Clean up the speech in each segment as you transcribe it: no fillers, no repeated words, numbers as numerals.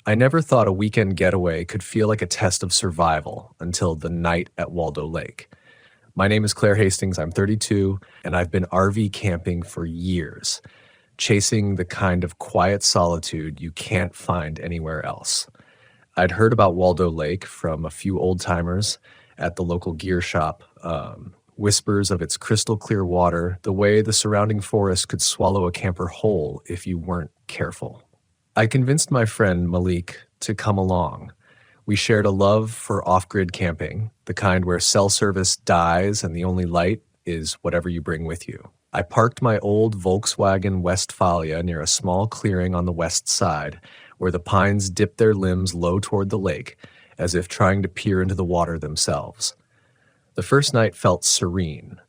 I never thought a weekend getaway could feel like a test of survival until the night at Waldo Lake. My name is Claire Hastings, I'm 32, and I've been RV camping for years, chasing the kind of quiet solitude you can't find anywhere else. I'd heard about Waldo Lake from a few old-timers at the local gear shop, whispers of its crystal clear water, the way the surrounding forest could swallow a camper whole if you weren't careful. I convinced my friend Malik to come along. We shared a love for off-grid camping, the kind where cell service dies and the only light is whatever you bring with you. I parked my old Volkswagen Westfalia near a small clearing on the west side, where the pines dipped their limbs low toward the lake, as if trying to peer into the water themselves. The first night felt serene.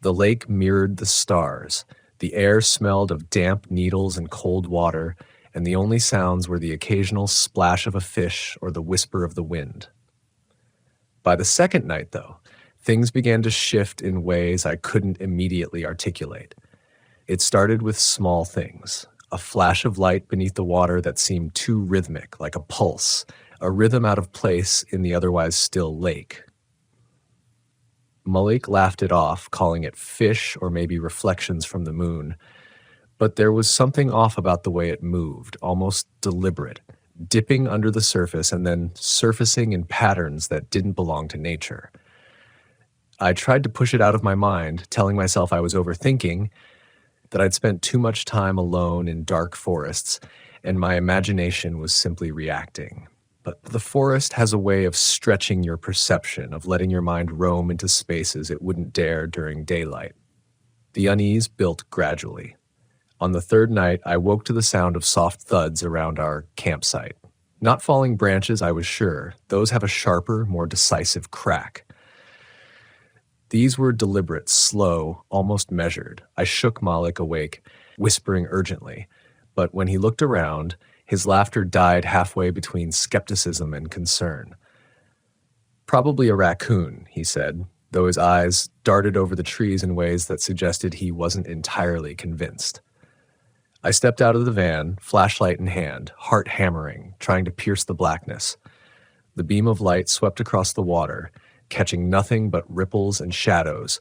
The lake mirrored the stars. The air smelled of damp needles and cold water, and the only sounds were the occasional splash of a fish or the whisper of the wind. By the second night, though, things began to shift in ways I couldn't immediately articulate. It started with small things, a flash of light beneath the water that seemed too rhythmic, like a pulse, a rhythm out of place in the otherwise still lake. Malik laughed it off, calling it fish or maybe reflections from the moon. But there was something off about the way it moved, almost deliberate, dipping under the surface and then surfacing in patterns that didn't belong to nature. I tried to push it out of my mind, telling myself I was overthinking, that I'd spent too much time alone in dark forests, and my imagination was simply reacting. But the forest has a way of stretching your perception, of letting your mind roam into spaces it wouldn't dare during daylight. The unease built gradually. On the third night, I woke to the sound of soft thuds around our campsite. Not falling branches, I was sure. Those have a sharper, more decisive crack. These were deliberate, slow, almost measured. I shook Malik awake, whispering urgently. But when he looked around, his laughter died halfway between skepticism and concern. "Probably a raccoon," he said, though his eyes darted over the trees in ways that suggested he wasn't entirely convinced. I stepped out of the van, flashlight in hand, heart hammering, trying to pierce the blackness. The beam of light swept across the water, catching nothing but ripples and shadows.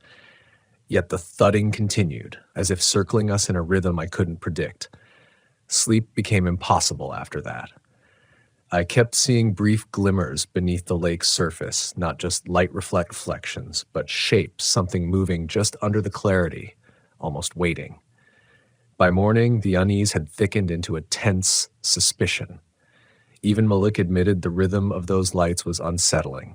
Yet the thudding continued, as if circling us in a rhythm I couldn't predict. Sleep became impossible after that. I kept seeing brief glimmers beneath the lake's surface, not just light reflections, but shapes, something moving just under the clarity, almost waiting. By morning, the unease had thickened into a tense suspicion. Even Malik admitted the rhythm of those lights was unsettling.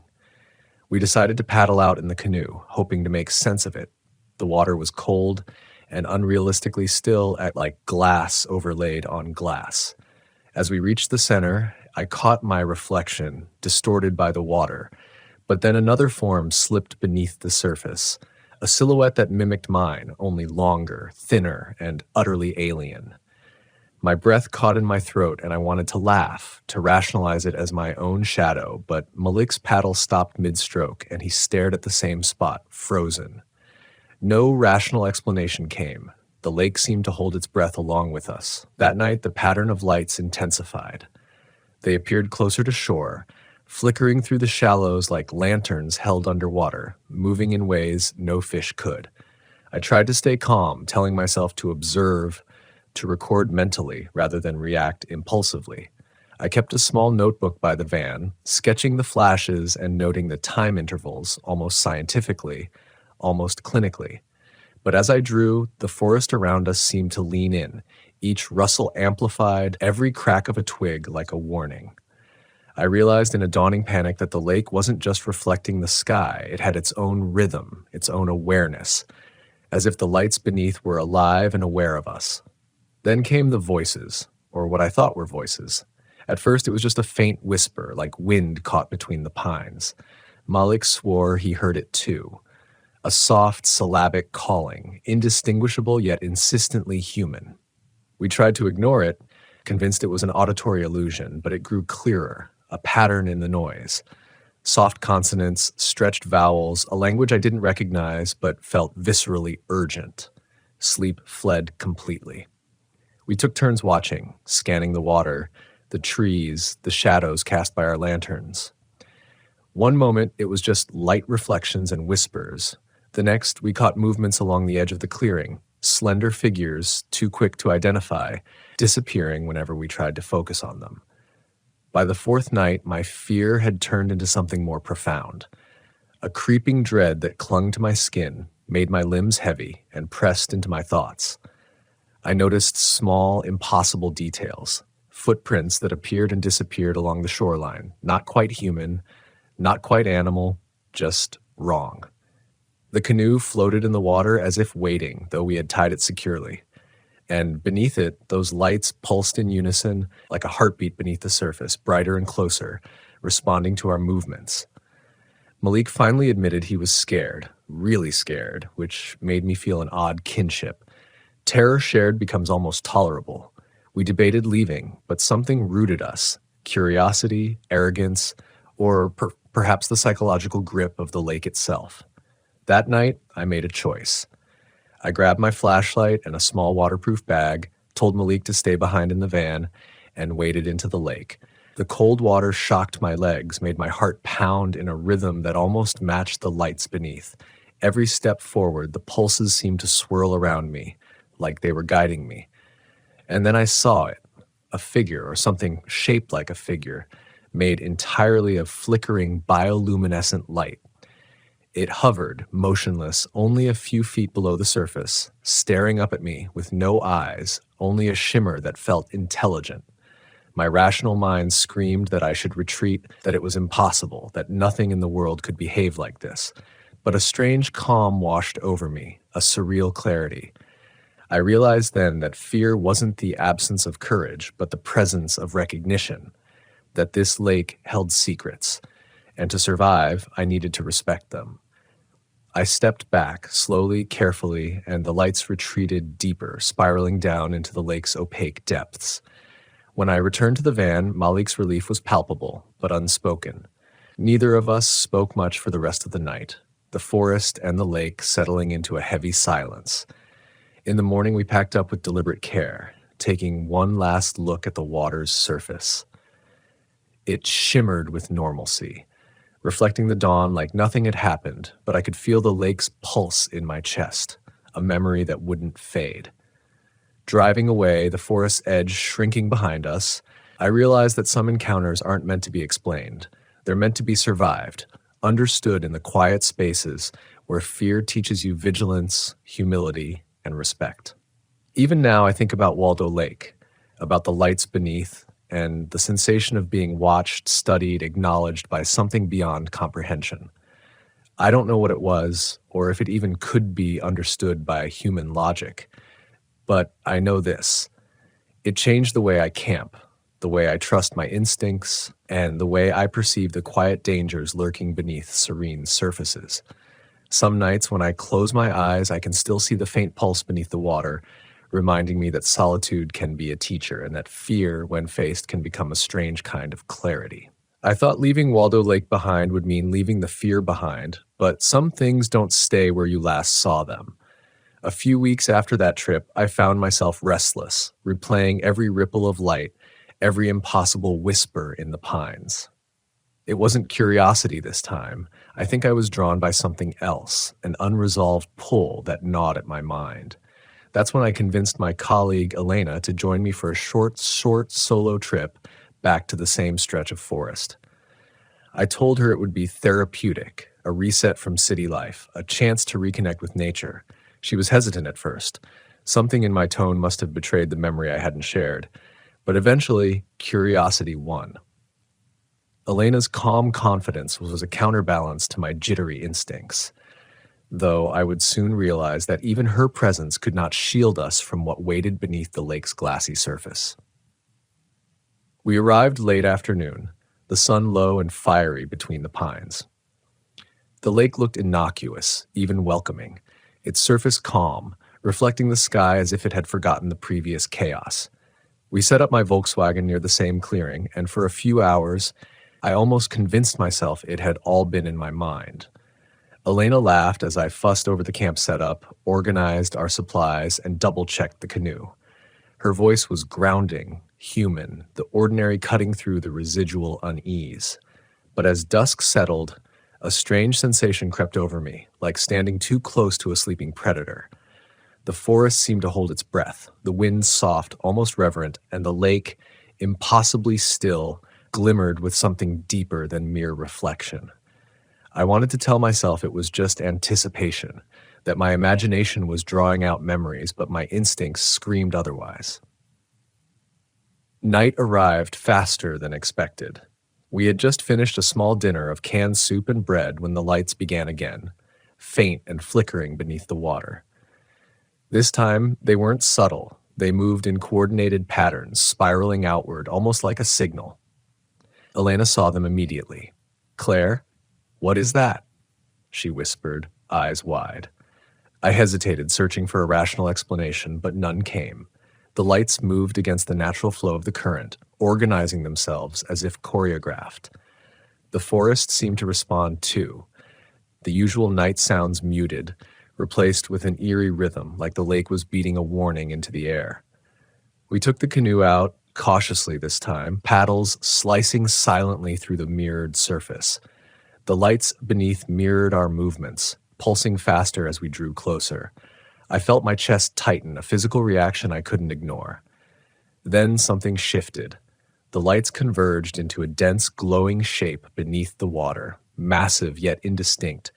We decided to paddle out in the canoe, hoping to make sense of it. The water was cold and unrealistically still, at like glass overlaid on glass. As we reached the center, I caught my reflection, distorted by the water, but then another form slipped beneath the surface. A silhouette that mimicked mine, only longer, thinner, and utterly alien. My breath caught in my throat and I wanted to laugh, to rationalize it as my own shadow, but Malik's paddle stopped mid-stroke and he stared at the same spot, frozen. No rational explanation came. The lake seemed to hold its breath along with us. That night, the pattern of lights intensified. They appeared closer to shore, flickering through the shallows like lanterns held underwater, moving in ways no fish could. I tried to stay calm, telling myself to observe, to record mentally rather than react impulsively. I kept a small notebook by the van, sketching the flashes and noting the time intervals, almost scientifically, almost clinically. But as I drew, the forest around us seemed to lean in, each rustle amplified, every crack of a twig like a warning. I realized in a dawning panic that the lake wasn't just reflecting the sky, it had its own rhythm, its own awareness, as if the lights beneath were alive and aware of us. Then came the voices, or what I thought were voices. At first it was just a faint whisper, like wind caught between the pines. Malik swore he heard it too. A soft, syllabic calling, indistinguishable yet insistently human. We tried to ignore it, convinced it was an auditory illusion, but it grew clearer, a pattern in the noise. Soft consonants, stretched vowels, a language I didn't recognize but felt viscerally urgent. Sleep fled completely. We took turns watching, scanning the water, the trees, the shadows cast by our lanterns. One moment, it was just light reflections and whispers. The next, we caught movements along the edge of the clearing, slender figures, too quick to identify, disappearing whenever we tried to focus on them. By the fourth night, my fear had turned into something more profound. A creeping dread that clung to my skin, made my limbs heavy, and pressed into my thoughts. I noticed small, impossible details, footprints that appeared and disappeared along the shoreline, not quite human, not quite animal, just wrong. The canoe floated in the water as if waiting, though we had tied it securely. And beneath it, those lights pulsed in unison, like a heartbeat beneath the surface, brighter and closer, responding to our movements. Malik finally admitted he was scared, really scared, which made me feel an odd kinship. Terror shared becomes almost tolerable. We debated leaving, but something rooted us, curiosity, arrogance, or perhaps the psychological grip of the lake itself. That night, I made a choice. I grabbed my flashlight and a small waterproof bag, told Malik to stay behind in the van, and waded into the lake. The cold water shocked my legs, made my heart pound in a rhythm that almost matched the lights beneath. Every step forward, the pulses seemed to swirl around me, like they were guiding me. And then I saw it, a figure, or something shaped like a figure, made entirely of flickering bioluminescent light. It hovered, motionless, only a few feet below the surface, staring up at me with no eyes, only a shimmer that felt intelligent. My rational mind screamed that I should retreat, that it was impossible, that nothing in the world could behave like this. But a strange calm washed over me, a surreal clarity. I realized then that fear wasn't the absence of courage, but the presence of recognition, that this lake held secrets, and to survive, I needed to respect them. I stepped back, slowly, carefully, and the lights retreated deeper, spiraling down into the lake's opaque depths. When I returned to the van, Malik's relief was palpable, but unspoken. Neither of us spoke much for the rest of the night, the forest and the lake settling into a heavy silence. In the morning, we packed up with deliberate care, taking one last look at the water's surface. It shimmered with normalcy, reflecting the dawn like nothing had happened, but I could feel the lake's pulse in my chest, a memory that wouldn't fade. Driving away, the forest's edge shrinking behind us, I realized that some encounters aren't meant to be explained. They're meant to be survived, understood in the quiet spaces where fear teaches you vigilance, humility, and respect. Even now, I think about Waldo Lake, about the lights beneath, and the sensation of being watched, studied, acknowledged by something beyond comprehension. I don't know what it was, or if it even could be understood by human logic. But I know this. It changed the way I camp, the way I trust my instincts, and the way I perceive the quiet dangers lurking beneath serene surfaces. Some nights when I close my eyes, I can still see the faint pulse beneath the water, reminding me that solitude can be a teacher and that fear, when faced, can become a strange kind of clarity. I thought leaving Waldo Lake behind would mean leaving the fear behind, but some things don't stay where you last saw them. A few weeks after that trip, I found myself restless, replaying every ripple of light, every impossible whisper in the pines. It wasn't curiosity this time. I think I was drawn by something else, an unresolved pull that gnawed at my mind. That's when I convinced my colleague Elena to join me for a short solo trip back to the same stretch of forest. I told her it would be therapeutic, a reset from city life, a chance to reconnect with nature. She was hesitant at first. Something in my tone must have betrayed the memory I hadn't shared. But eventually, curiosity won. Elena's calm confidence was a counterbalance to my jittery instincts, though I would soon realize that even her presence could not shield us from what waited beneath the lake's glassy surface. We arrived late afternoon, the sun low and fiery between the pines. The lake looked innocuous, even welcoming, its surface calm, reflecting the sky as if it had forgotten the previous chaos. We set up my Volkswagen near the same clearing, and for a few hours, I almost convinced myself it had all been in my mind. Elena laughed as I fussed over the camp setup, organized our supplies, and double-checked the canoe. Her voice was grounding, human, the ordinary cutting through the residual unease. But as dusk settled, a strange sensation crept over me, like standing too close to a sleeping predator. The forest seemed to hold its breath, the wind soft, almost reverent, and the lake, impossibly still, glimmered with something deeper than mere reflection. I wanted to tell myself it was just anticipation, that my imagination was drawing out memories, but my instincts screamed otherwise. Night arrived faster than expected. We had just finished a small dinner of canned soup and bread when the lights began again, faint and flickering beneath the water. This time, they weren't subtle. They moved in coordinated patterns, spiraling outward, almost like a signal. Elena saw them immediately. "Claire, what is that?" she whispered, eyes wide. I hesitated, searching for a rational explanation, but none came. The lights moved against the natural flow of the current, organizing themselves as if choreographed. The forest seemed to respond too. The usual night sounds muted, replaced with an eerie rhythm, like the lake was beating a warning into the air. We took the canoe out, cautiously this time, paddles slicing silently through the mirrored surface. The lights beneath mirrored our movements, pulsing faster as we drew closer. I felt my chest tighten, a physical reaction I couldn't ignore. Then something shifted. The lights converged into a dense, glowing shape beneath the water, massive yet indistinct.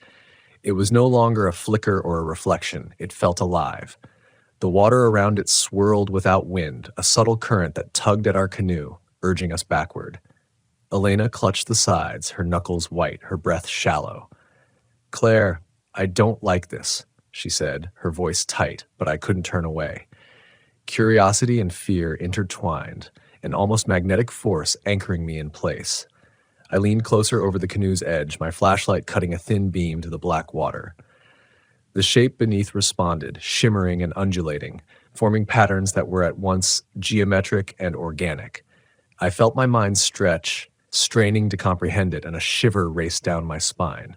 It was no longer a flicker or a reflection. It felt alive. The water around it swirled without wind, a subtle current that tugged at our canoe, urging us backward. Elena clutched the sides, her knuckles white, her breath shallow. "Claire, I don't like this," she said, her voice tight, but I couldn't turn away. Curiosity and fear intertwined, an almost magnetic force anchoring me in place. I leaned closer over the canoe's edge, my flashlight cutting a thin beam to the black water. The shape beneath responded, shimmering and undulating, forming patterns that were at once geometric and organic. I felt my mind stretch, straining to comprehend it, and a shiver raced down my spine.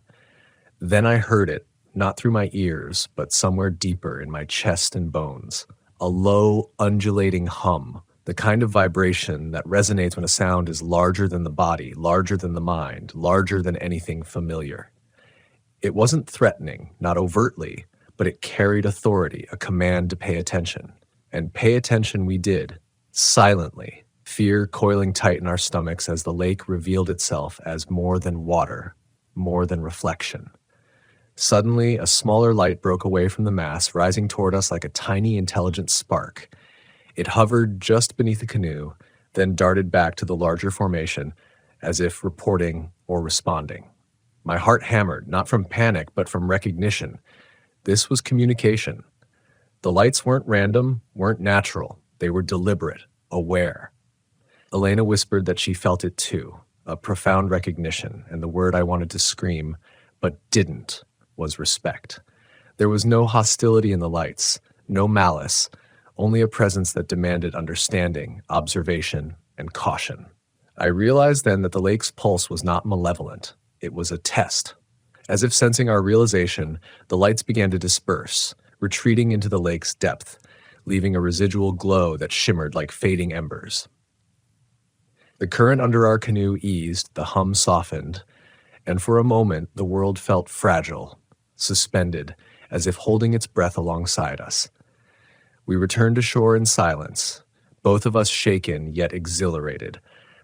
Then I heard it, not through my ears, but somewhere deeper in my chest and bones. A low, undulating hum, the kind of vibration that resonates when a sound is larger than the body, larger than the mind, larger than anything familiar. It wasn't threatening, not overtly, but it carried authority, a command to pay attention. And pay attention we did, silently, fear coiling tight in our stomachs as the lake revealed itself as more than water, more than reflection. Suddenly, a smaller light broke away from the mass, rising toward us like a tiny, intelligent spark. It hovered just beneath the canoe, then darted back to the larger formation, as if reporting or responding. My heart hammered, not from panic, but from recognition. This was communication. The lights weren't random, weren't natural. They were deliberate, aware. Elena whispered that she felt it too, a profound recognition, and the word I wanted to scream, but didn't, was respect. There was no hostility in the lights, no malice, only a presence that demanded understanding, observation, and caution. I realized then that the lake's pulse was not malevolent. It was a test. As if sensing our realization, the lights began to disperse, retreating into the lake's depth, leaving a residual glow that shimmered like fading embers. The current under our canoe eased, the hum softened, and for a moment the world felt fragile, suspended, as if holding its breath alongside us. We returned to shore in silence, both of us shaken yet exhilarated,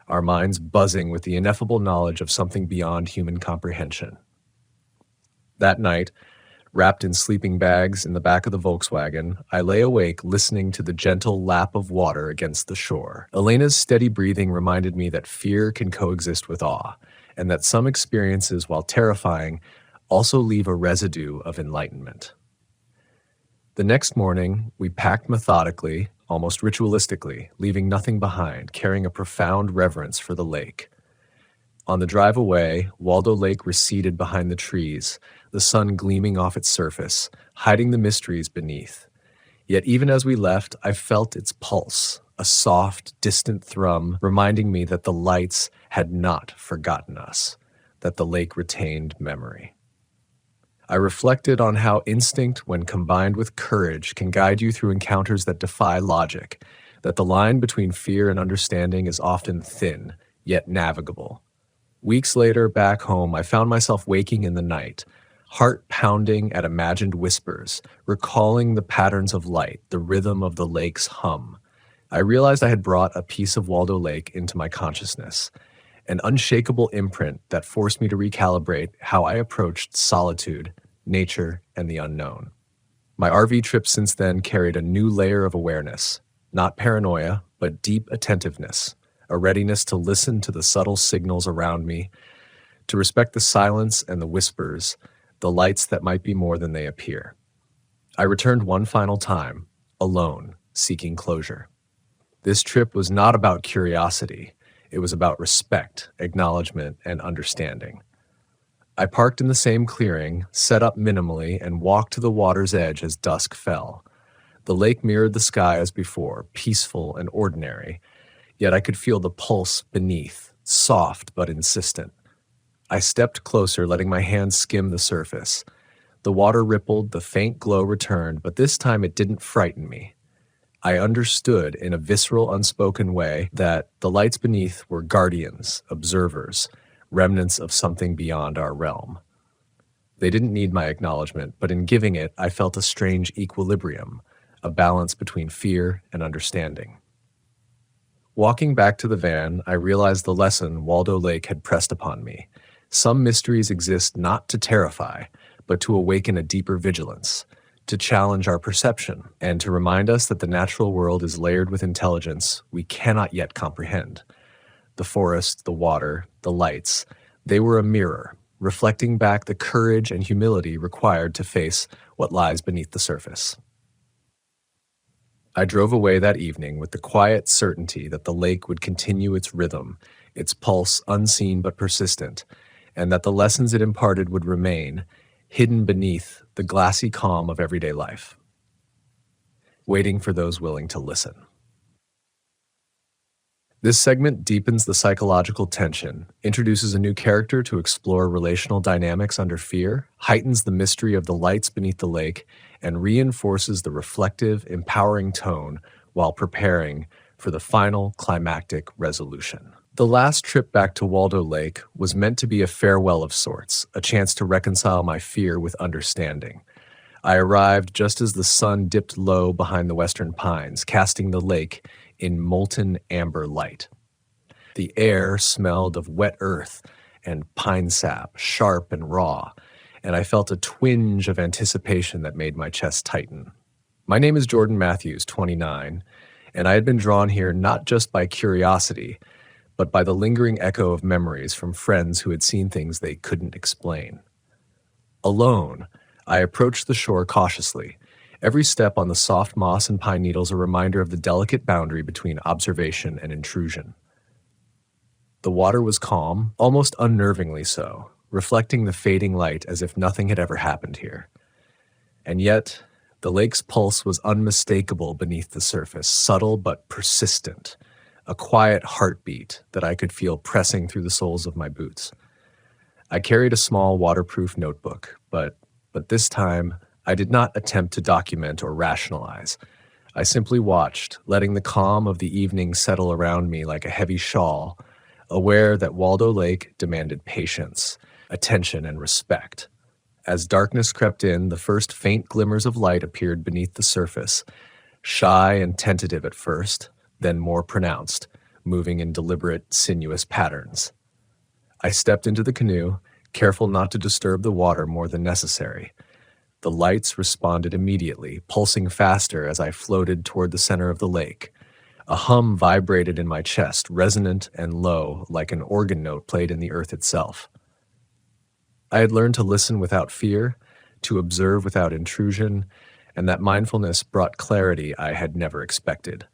our minds buzzing with the ineffable knowledge of something beyond human comprehension. That night, wrapped in sleeping bags in the back of the Volkswagen, I lay awake listening to the gentle lap of water against the shore. Elena's steady breathing reminded me that fear can coexist with awe, and that some experiences, while terrifying, also leave a residue of enlightenment. The next morning, we packed methodically, almost ritualistically, leaving nothing behind, carrying a profound reverence for the lake. On the drive away, Waldo Lake receded behind the trees, the sun gleaming off its surface, hiding the mysteries beneath. Yet even as we left, I felt its pulse, a soft, distant thrum, reminding me that the lights had not forgotten us, that the lake retained memory. I reflected on how instinct, when combined with courage, can guide you through encounters that defy logic, that the line between fear and understanding is often thin, yet navigable. Weeks later, back home, I found myself waking in the night, heart pounding at imagined whispers, recalling the patterns of light, the rhythm of the lake's hum. I realized I had brought a piece of Waldo Lake into my consciousness, an unshakable imprint that forced me to recalibrate how I approached solitude, nature, and the unknown. My RV trip since then carried a new layer of awareness, not paranoia, but deep attentiveness, a readiness to listen to the subtle signals around me, to respect the silence and the whispers, the lights that might be more than they appear. I returned one final time, alone, seeking closure. This trip was not about curiosity. It was about respect, acknowledgement, and understanding. I parked in the same clearing, set up minimally, and walked to the water's edge as dusk fell. The lake mirrored the sky as before, peaceful and ordinary, yet I could feel the pulse beneath, soft but insistent. I stepped closer, letting my hands skim the surface. The water rippled, the faint glow returned, but this time it didn't frighten me. I understood in a visceral, unspoken way that the lights beneath were guardians, observers, remnants of something beyond our realm. They didn't need my acknowledgement, but in giving it, I felt a strange equilibrium, a balance between fear and understanding. Walking back to the van, I realized the lesson Waldo Lake had pressed upon me. Some mysteries exist not to terrify, but to awaken a deeper vigilance, to challenge our perception, and to remind us that the natural world is layered with intelligence we cannot yet comprehend. The forest, the water, the lights, they were a mirror, reflecting back the courage and humility required to face what lies beneath the surface. I drove away that evening with the quiet certainty that the lake would continue its rhythm, its pulse unseen but persistent, and that the lessons it imparted would remain, hidden beneath the glassy calm of everyday life, waiting for those willing to listen. This segment deepens the psychological tension, introduces a new character to explore relational dynamics under fear, heightens the mystery of the lights beneath the lake, and reinforces the reflective, empowering tone while preparing for the final climactic resolution. The last trip back to Waldo Lake was meant to be a farewell of sorts, a chance to reconcile my fear with understanding. I arrived just as the sun dipped low behind the western pines, casting the lake in molten amber light. The air smelled of wet earth and pine sap, sharp and raw, and I felt a twinge of anticipation that made my chest tighten. My name is Jordan Matthews, 29, and I had been drawn here not just by curiosity, but by the lingering echo of memories from friends who had seen things they couldn't explain. Alone, I approached the shore cautiously, every step on the soft moss and pine needles a reminder of the delicate boundary between observation and intrusion. The water was calm, almost unnervingly so, reflecting the fading light as if nothing had ever happened here. And yet, the lake's pulse was unmistakable beneath the surface, subtle but persistent, a quiet heartbeat that I could feel pressing through the soles of my boots. I carried a small waterproof notebook, but this time I did not attempt to document or rationalize. I simply watched, letting the calm of the evening settle around me like a heavy shawl, aware that Waldo Lake demanded patience, attention, and respect. As darkness crept in, the first faint glimmers of light appeared beneath the surface, shy and tentative at first, then more pronounced, moving in deliberate, sinuous patterns. I stepped into the canoe, careful not to disturb the water more than necessary. The lights responded immediately, pulsing faster as I floated toward the center of the lake. A hum vibrated in my chest, resonant and low, like an organ note played in the earth itself. I had learned to listen without fear, to observe without intrusion, and that mindfulness brought clarity I had never expected.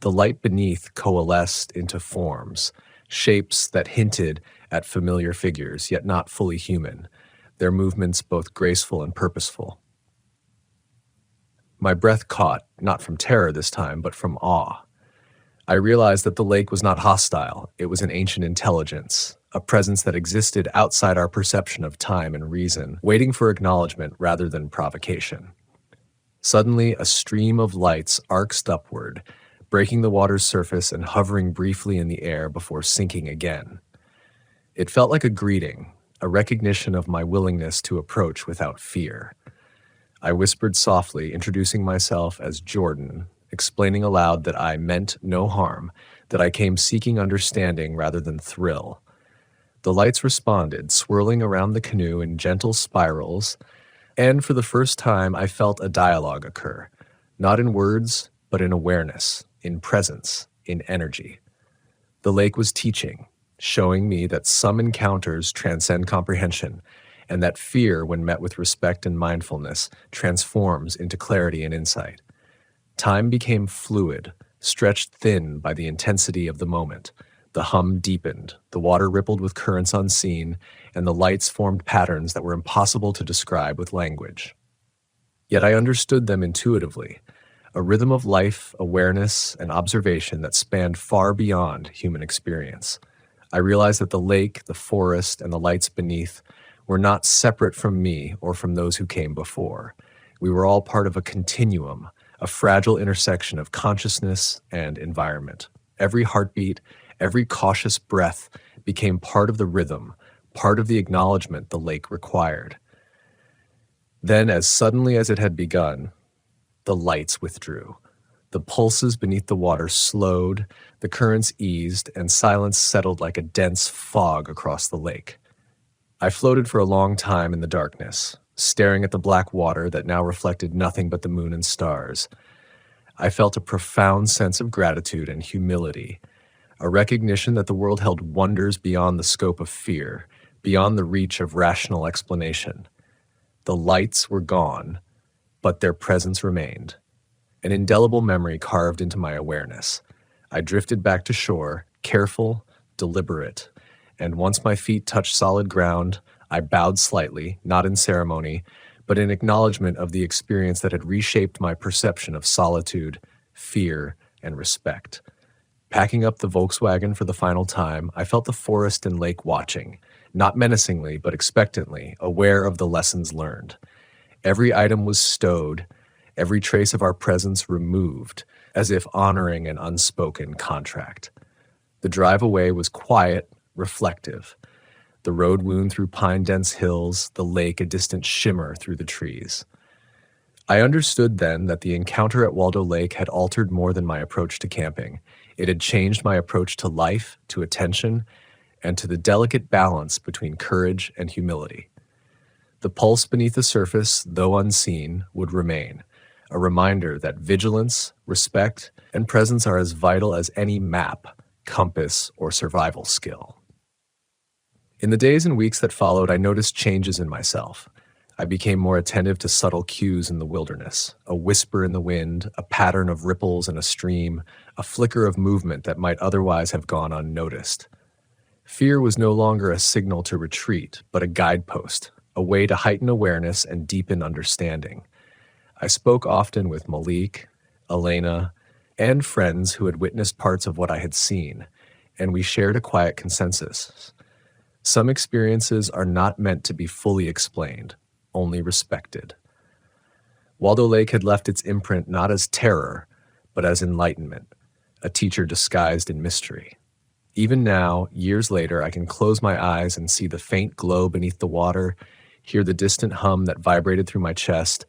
The light beneath coalesced into forms, shapes that hinted at familiar figures, yet not fully human, their movements both graceful and purposeful. My breath caught, not from terror this time, but from awe. I realized that the lake was not hostile. It was an ancient intelligence, a presence that existed outside our perception of time and reason, waiting for acknowledgement rather than provocation. Suddenly, a stream of lights arced upward, breaking the water's surface and hovering briefly in the air before sinking again. It felt like a greeting, a recognition of my willingness to approach without fear. I whispered softly, introducing myself as Jordan, explaining aloud that I meant no harm, that I came seeking understanding rather than thrill. The lights responded, swirling around the canoe in gentle spirals, and for the first time I felt a dialogue occur, not in words, but in awareness, in presence, in energy. The lake was teaching, showing me that some encounters transcend comprehension, and that fear, when met with respect and mindfulness, transforms into clarity and insight. Time became fluid, stretched thin by the intensity of the moment. The hum deepened, the water rippled with currents unseen, and the lights formed patterns that were impossible to describe with language. Yet I understood them intuitively, a rhythm of life, awareness, and observation that spanned far beyond human experience. I realized that the lake, the forest, and the lights beneath were not separate from me or from those who came before. We were all part of a continuum, a fragile intersection of consciousness and environment. Every heartbeat, every cautious breath became part of the rhythm, part of the acknowledgement the lake required. Then, as suddenly as it had begun, the lights withdrew. The pulses beneath the water slowed, the currents eased, and silence settled like a dense fog across the lake. I floated for a long time in the darkness, staring at the black water that now reflected nothing but the moon and stars. I felt a profound sense of gratitude and humility, a recognition that the world held wonders beyond the scope of fear, beyond the reach of rational explanation. The lights were gone, but their presence remained, an indelible memory carved into my awareness. I drifted back to shore, careful, deliberate, and once my feet touched solid ground, I bowed slightly, not in ceremony, but in acknowledgement of the experience that had reshaped my perception of solitude, fear, and respect. Packing up the Volkswagen for the final time, I felt the forest and lake watching, not menacingly, but expectantly, aware of the lessons learned. Every item was stowed, every trace of our presence removed, as if honoring an unspoken contract. The drive away was quiet, reflective. The road wound through pine-dense hills, the lake a distant shimmer through the trees. I understood then that the encounter at Waldo Lake had altered more than my approach to camping. It had changed my approach to life, to attention, and to the delicate balance between courage and humility. The pulse beneath the surface, though unseen, would remain, a reminder that vigilance, respect, and presence are as vital as any map, compass, or survival skill. In the days and weeks that followed, I noticed changes in myself. I became more attentive to subtle cues in the wilderness, a whisper in the wind, a pattern of ripples in a stream, a flicker of movement that might otherwise have gone unnoticed. Fear was no longer a signal to retreat, but a guidepost, a way to heighten awareness and deepen understanding. I spoke often with Malik, Elena, and friends who had witnessed parts of what I had seen, and we shared a quiet consensus. Some experiences are not meant to be fully explained, only respected. Waldo Lake had left its imprint not as terror, but as enlightenment, a teacher disguised in mystery. Even now, years later, I can close my eyes and see the faint glow beneath the water, hear the distant hum that vibrated through my chest,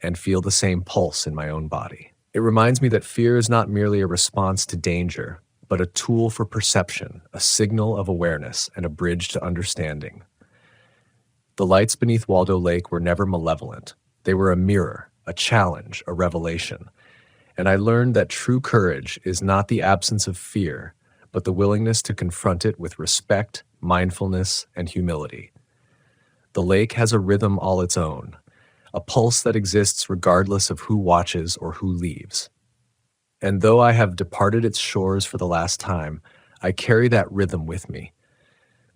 and feel the same pulse in my own body. It reminds me that fear is not merely a response to danger, but a tool for perception, a signal of awareness, and a bridge to understanding. The lights beneath Waldo Lake were never malevolent. They were a mirror, a challenge, a revelation. And I learned that true courage is not the absence of fear, but the willingness to confront it with respect, mindfulness, and humility. The lake has a rhythm all its own, a pulse that exists regardless of who watches or who leaves. And though I have departed its shores for the last time, I carry that rhythm with me.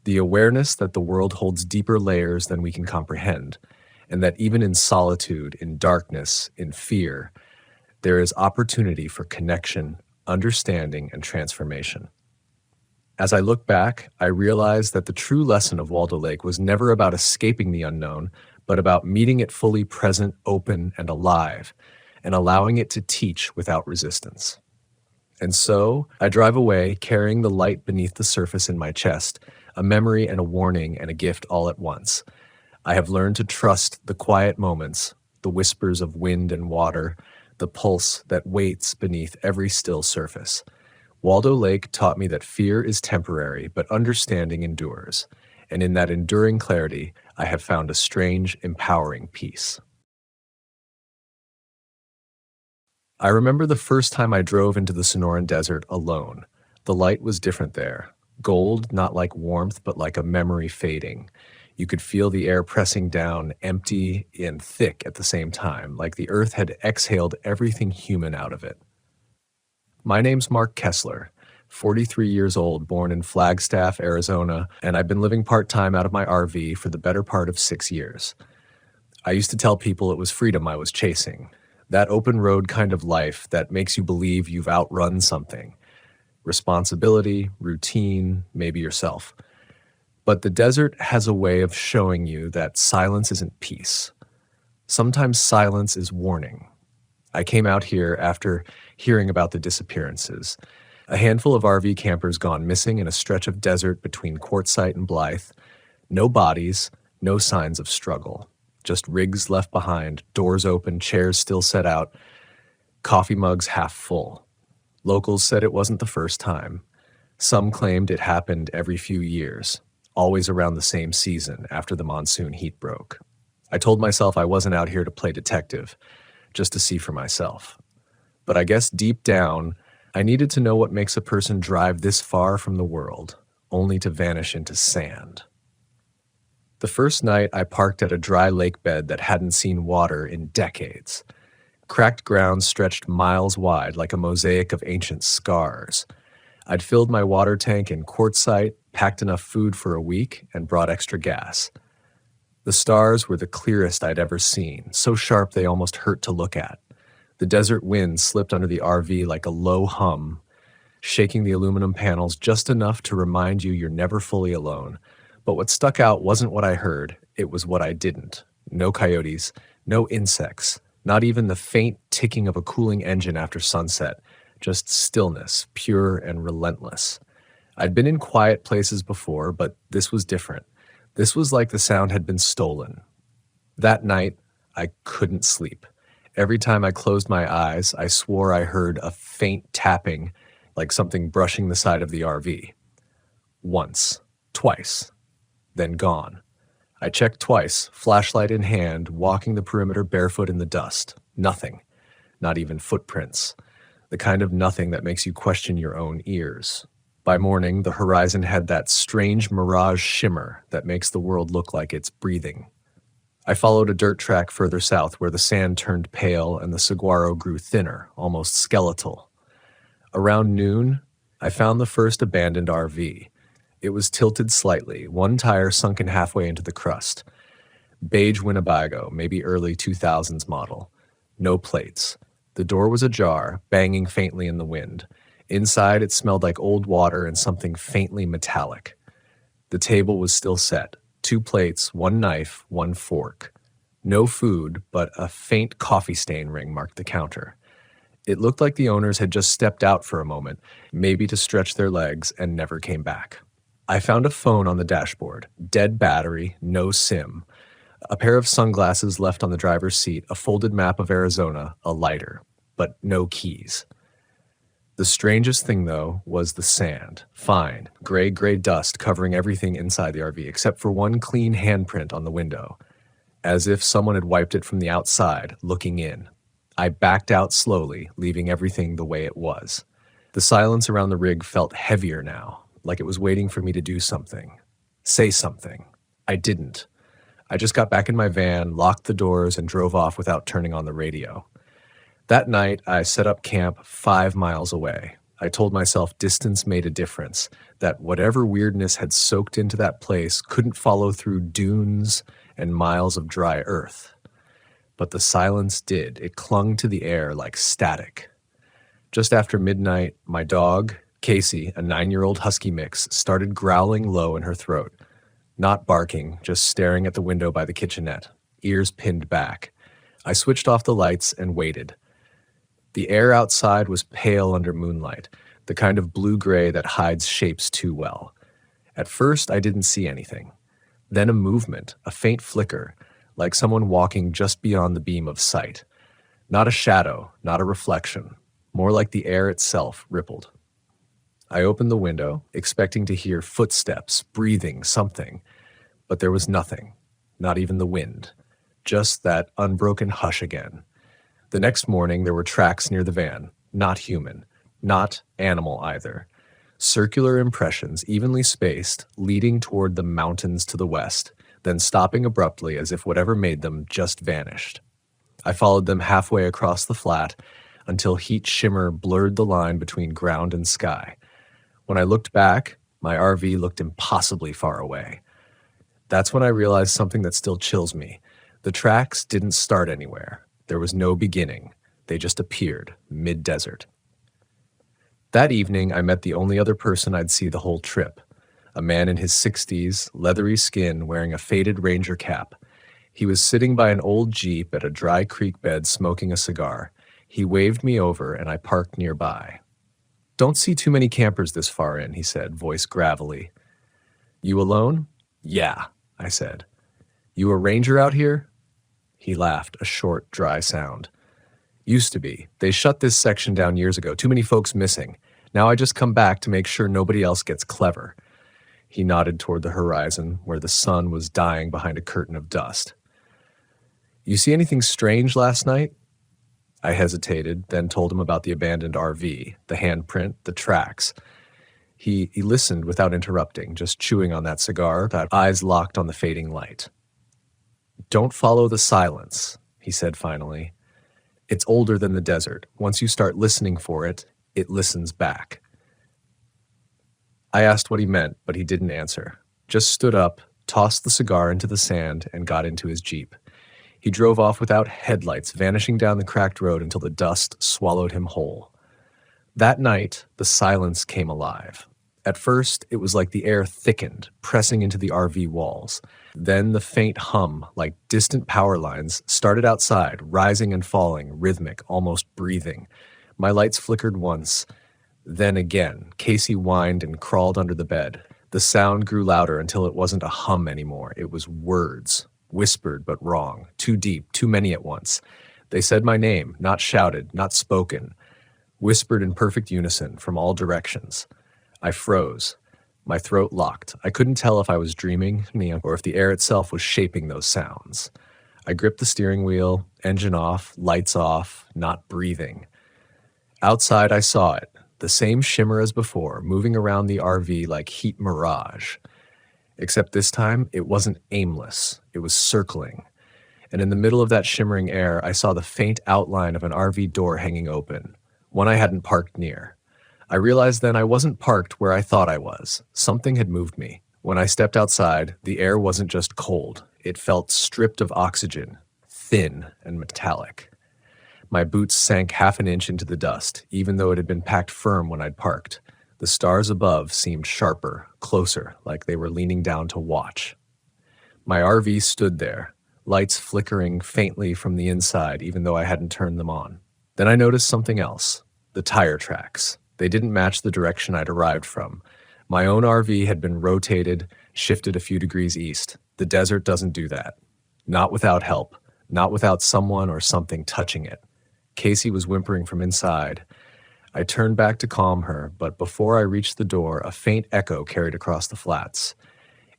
The awareness that the world holds deeper layers than we can comprehend, and that even in solitude, in darkness, in fear, there is opportunity for connection, understanding, and transformation. As I look back, I realize that the true lesson of Waldo Lake was never about escaping the unknown, but about meeting it fully present, open, and alive, and allowing it to teach without resistance. And so I drive away, carrying the light beneath the surface in my chest, a memory and a warning and a gift all at once. I have learned to trust the quiet moments, the whispers of wind and water, the pulse that waits beneath every still surface. Waldo Lake taught me that fear is temporary, but understanding endures. And in that enduring clarity, I have found a strange, empowering peace. I remember the first time I drove into the Sonoran Desert alone. The light was different there. Gold, not like warmth, but like a memory fading. You could feel the air pressing down, empty and thick at the same time, like the earth had exhaled everything human out of it. My name's Mark Kessler, 43 years old, born in Flagstaff, Arizona, and I've been living part-time out of my RV for the better part of 6 years. I used to tell people it was freedom I was chasing. That open road kind of life that makes you believe you've outrun something. Responsibility, routine, maybe yourself. But the desert has a way of showing you that silence isn't peace. Sometimes silence is warning. I came out here after hearing about the disappearances. A handful of RV campers gone missing in a stretch of desert between Quartzsite and Blythe. No bodies, no signs of struggle. Just rigs left behind, doors open, chairs still set out, coffee mugs half full. Locals said it wasn't the first time. Some claimed it happened every few years, always around the same season after the monsoon heat broke. I told myself I wasn't out here to play detective, just to see for myself. But I guess deep down, I needed to know what makes a person drive this far from the world, only to vanish into sand. The first night, I parked at a dry lake bed that hadn't seen water in decades. Cracked ground stretched miles wide like a mosaic of ancient scars. I'd filled my water tank in Quartzsite, packed enough food for a week, and brought extra gas. The stars were the clearest I'd ever seen, so sharp they almost hurt to look at. The desert wind slipped under the RV like a low hum, shaking the aluminum panels just enough to remind you you're never fully alone. But what stuck out wasn't what I heard, it was what I didn't. No coyotes, no insects, not even the faint ticking of a cooling engine after sunset, just stillness, pure and relentless. I'd been in quiet places before, but this was different. This was like the sound had been stolen. That night, I couldn't sleep. Every time I closed my eyes, I swore I heard a faint tapping, like something brushing the side of the RV. Once, twice, then gone. I checked twice, flashlight in hand, walking the perimeter barefoot in the dust. Nothing. Not even footprints. The kind of nothing that makes you question your own ears. By morning, the horizon had that strange mirage shimmer that makes the world look like it's breathing. I followed a dirt track further south where the sand turned pale and the saguaro grew thinner, almost skeletal. Around noon, I found the first abandoned RV. It was tilted slightly, one tire sunken halfway into the crust. Beige Winnebago, maybe early 2000s model. No plates. The door was ajar, banging faintly in the wind. Inside, it smelled like old water and something faintly metallic. The table was still set. 2 plates, 1 knife, 1 fork. No food, but a faint coffee stain ring marked the counter. It looked like the owners had just stepped out for a moment, maybe to stretch their legs, and never came back. I found a phone on the dashboard, dead battery, no SIM, a pair of sunglasses left on the driver's seat, a folded map of Arizona, a lighter, but no keys. The strangest thing, though, was the sand. Fine, gray dust covering everything inside the RV, except for one clean handprint on the window, as if someone had wiped it from the outside, looking in. I backed out slowly, leaving everything the way it was. The silence around the rig felt heavier now, like it was waiting for me to do something. Say something. I didn't. I just got back in my van, locked the doors, and drove off without turning on the radio. That night, I set up camp 5 miles away. I told myself distance made a difference, that whatever weirdness had soaked into that place couldn't follow through dunes and miles of dry earth. But the silence did. It clung to the air like static. Just after midnight, my dog, Casey, a 9-year-old husky mix, started growling low in her throat. Not barking, just staring at the window by the kitchenette, ears pinned back. I switched off the lights and waited. The air outside was pale under moonlight, the kind of blue-gray that hides shapes too well. At first, I didn't see anything. Then a movement, a faint flicker, like someone walking just beyond the beam of sight. Not a shadow, not a reflection, more like the air itself rippled. I opened the window, expecting to hear footsteps, breathing, something, but there was nothing, not even the wind, just that unbroken hush again. The next morning, there were tracks near the van, not human, not animal either. Circular impressions, evenly spaced, leading toward the mountains to the west, then stopping abruptly as if whatever made them just vanished. I followed them halfway across the flat until heat shimmer blurred the line between ground and sky. When I looked back, my RV looked impossibly far away. That's when I realized something that still chills me. The tracks didn't start anywhere. There was no beginning. They just appeared, mid-desert. That evening, I met the only other person I'd see the whole trip. A man in his 60s, leathery skin, wearing a faded ranger cap. He was sitting by an old Jeep at a dry creek bed smoking a cigar. He waved me over, and I parked nearby. "Don't see too many campers this far in," he said, voice gravelly. "You alone?" "Yeah," I said. "You a ranger out here?" He laughed, a short, dry sound. "Used to be. They shut this section down years ago. Too many folks missing. Now I just come back to make sure nobody else gets clever." He nodded toward the horizon, where the sun was dying behind a curtain of dust. "You see anything strange last night?" I hesitated, then told him about the abandoned RV, the handprint, the tracks. He listened without interrupting, just chewing on that cigar, that eyes locked on the fading light. "Don't follow the silence," he said finally. "It's older than the desert. Once you start listening for it, it listens back." I asked what he meant, but he didn't answer. Just stood up, tossed the cigar into the sand, and got into his Jeep. He drove off without headlights, vanishing down the cracked road until the dust swallowed him whole. That night, the silence came alive. At first, it was like the air thickened, pressing into the RV walls. Then the faint hum, like distant power lines, started outside, rising and falling, rhythmic, almost breathing. My lights flickered once. Then again, Casey whined and crawled under the bed. The sound grew louder until it wasn't a hum anymore. It was words, whispered but wrong, too deep, too many at once. They said my name, not shouted, not spoken, whispered in perfect unison from all directions. I froze. My throat locked. I couldn't tell if I was dreaming or if the air itself was shaping those sounds. I gripped the steering wheel, engine off, lights off, not breathing. Outside, I saw it, the same shimmer as before, moving around the RV like heat mirage. Except this time, it wasn't aimless. It was circling. And in the middle of that shimmering air, I saw the faint outline of an RV door hanging open, one I hadn't parked near. I realized then I wasn't parked where I thought I was. Something had moved me. When I stepped outside, the air wasn't just cold. It felt stripped of oxygen, thin and metallic. My boots sank half an inch into the dust, even though it had been packed firm when I'd parked. The stars above seemed sharper, closer, like they were leaning down to watch. My RV stood there, lights flickering faintly from the inside, even though I hadn't turned them on. Then I noticed something else, the tire tracks. They didn't match the direction I'd arrived from. My own RV had been rotated, shifted a few degrees east. The desert doesn't do that. Not without help, not without someone or something touching it. Casey was whimpering from inside. I turned back to calm her, but before I reached the door, a faint echo carried across the flats.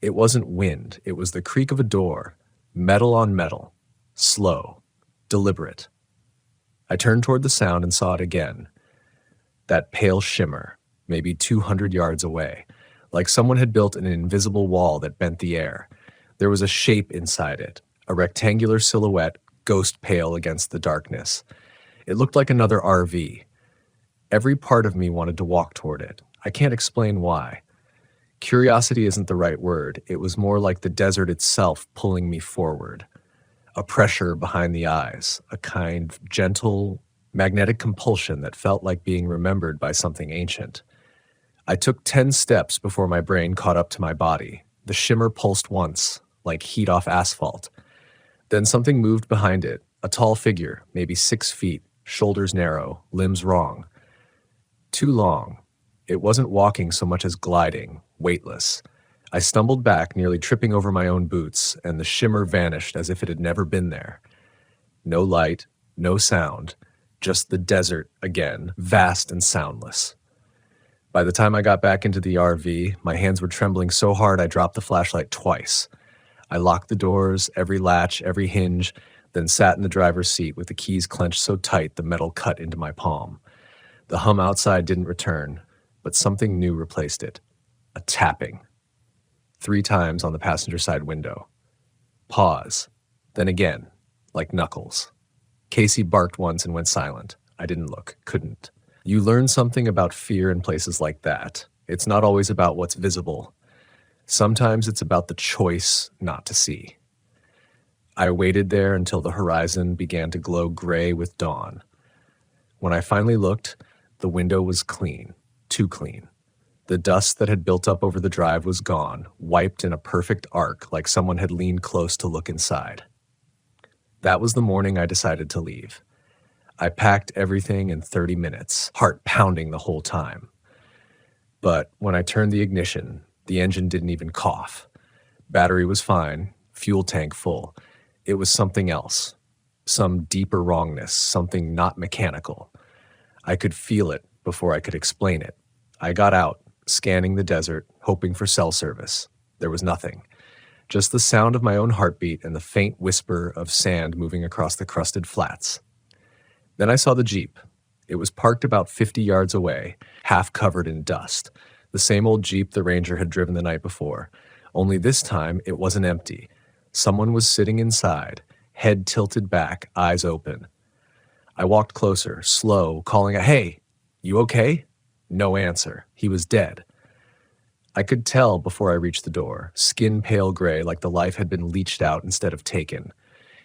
It wasn't wind, it was the creak of a door, metal on metal, slow, deliberate. I turned toward the sound and saw it again. That pale shimmer, maybe 200 yards away, like someone had built an invisible wall that bent the air. There was a shape inside it, a rectangular silhouette, ghost pale against the darkness. It looked like another RV. Every part of me wanted to walk toward it. I can't explain why. Curiosity isn't the right word. It was more like the desert itself pulling me forward. A pressure behind the eyes, a kind of gentle, magnetic compulsion that felt like being remembered by something ancient. I took 10 steps before my brain caught up to my body. The shimmer pulsed once, like heat off asphalt. Then something moved behind it, a tall figure, maybe 6 feet, shoulders narrow, limbs wrong. Too long. It wasn't walking so much as gliding, weightless. I stumbled back, nearly tripping over my own boots, and the shimmer vanished as if it had never been there. No light, no sound, just the desert again, vast and soundless. By the time I got back into the RV, my hands were trembling so hard I dropped the flashlight twice. I locked the doors, every latch, every hinge, then sat in the driver's seat with the keys clenched so tight the metal cut into my palm. The hum outside didn't return, but something new replaced it. A tapping. 3 times on the passenger side window. Pause. Then again, like knuckles. Casey barked once and went silent. I didn't look, couldn't. You learn something about fear in places like that. It's not always about what's visible. Sometimes it's about the choice not to see. I waited there until the horizon began to glow gray with dawn. When I finally looked, the window was clean, too clean. The dust that had built up over the drive was gone, wiped in a perfect arc like someone had leaned close to look inside. That was the morning I decided to leave. I packed everything in 30 minutes, heart pounding the whole time. But when I turned the ignition, the engine didn't even cough. Battery was fine, fuel tank full. It was something else, some deeper wrongness, something not mechanical. I could feel it before I could explain it. I got out, scanning the desert, hoping for cell service. There was nothing. Just the sound of my own heartbeat and the faint whisper of sand moving across the crusted flats. Then I saw the Jeep. It was parked about 50 yards away, half covered in dust. The same old Jeep the ranger had driven the night before. Only this time, it wasn't empty. Someone was sitting inside, head tilted back, eyes open. I walked closer, slow, calling a "Hey, you okay?" No answer. He was dead. I could tell before I reached the door, skin pale gray like the life had been leached out instead of taken.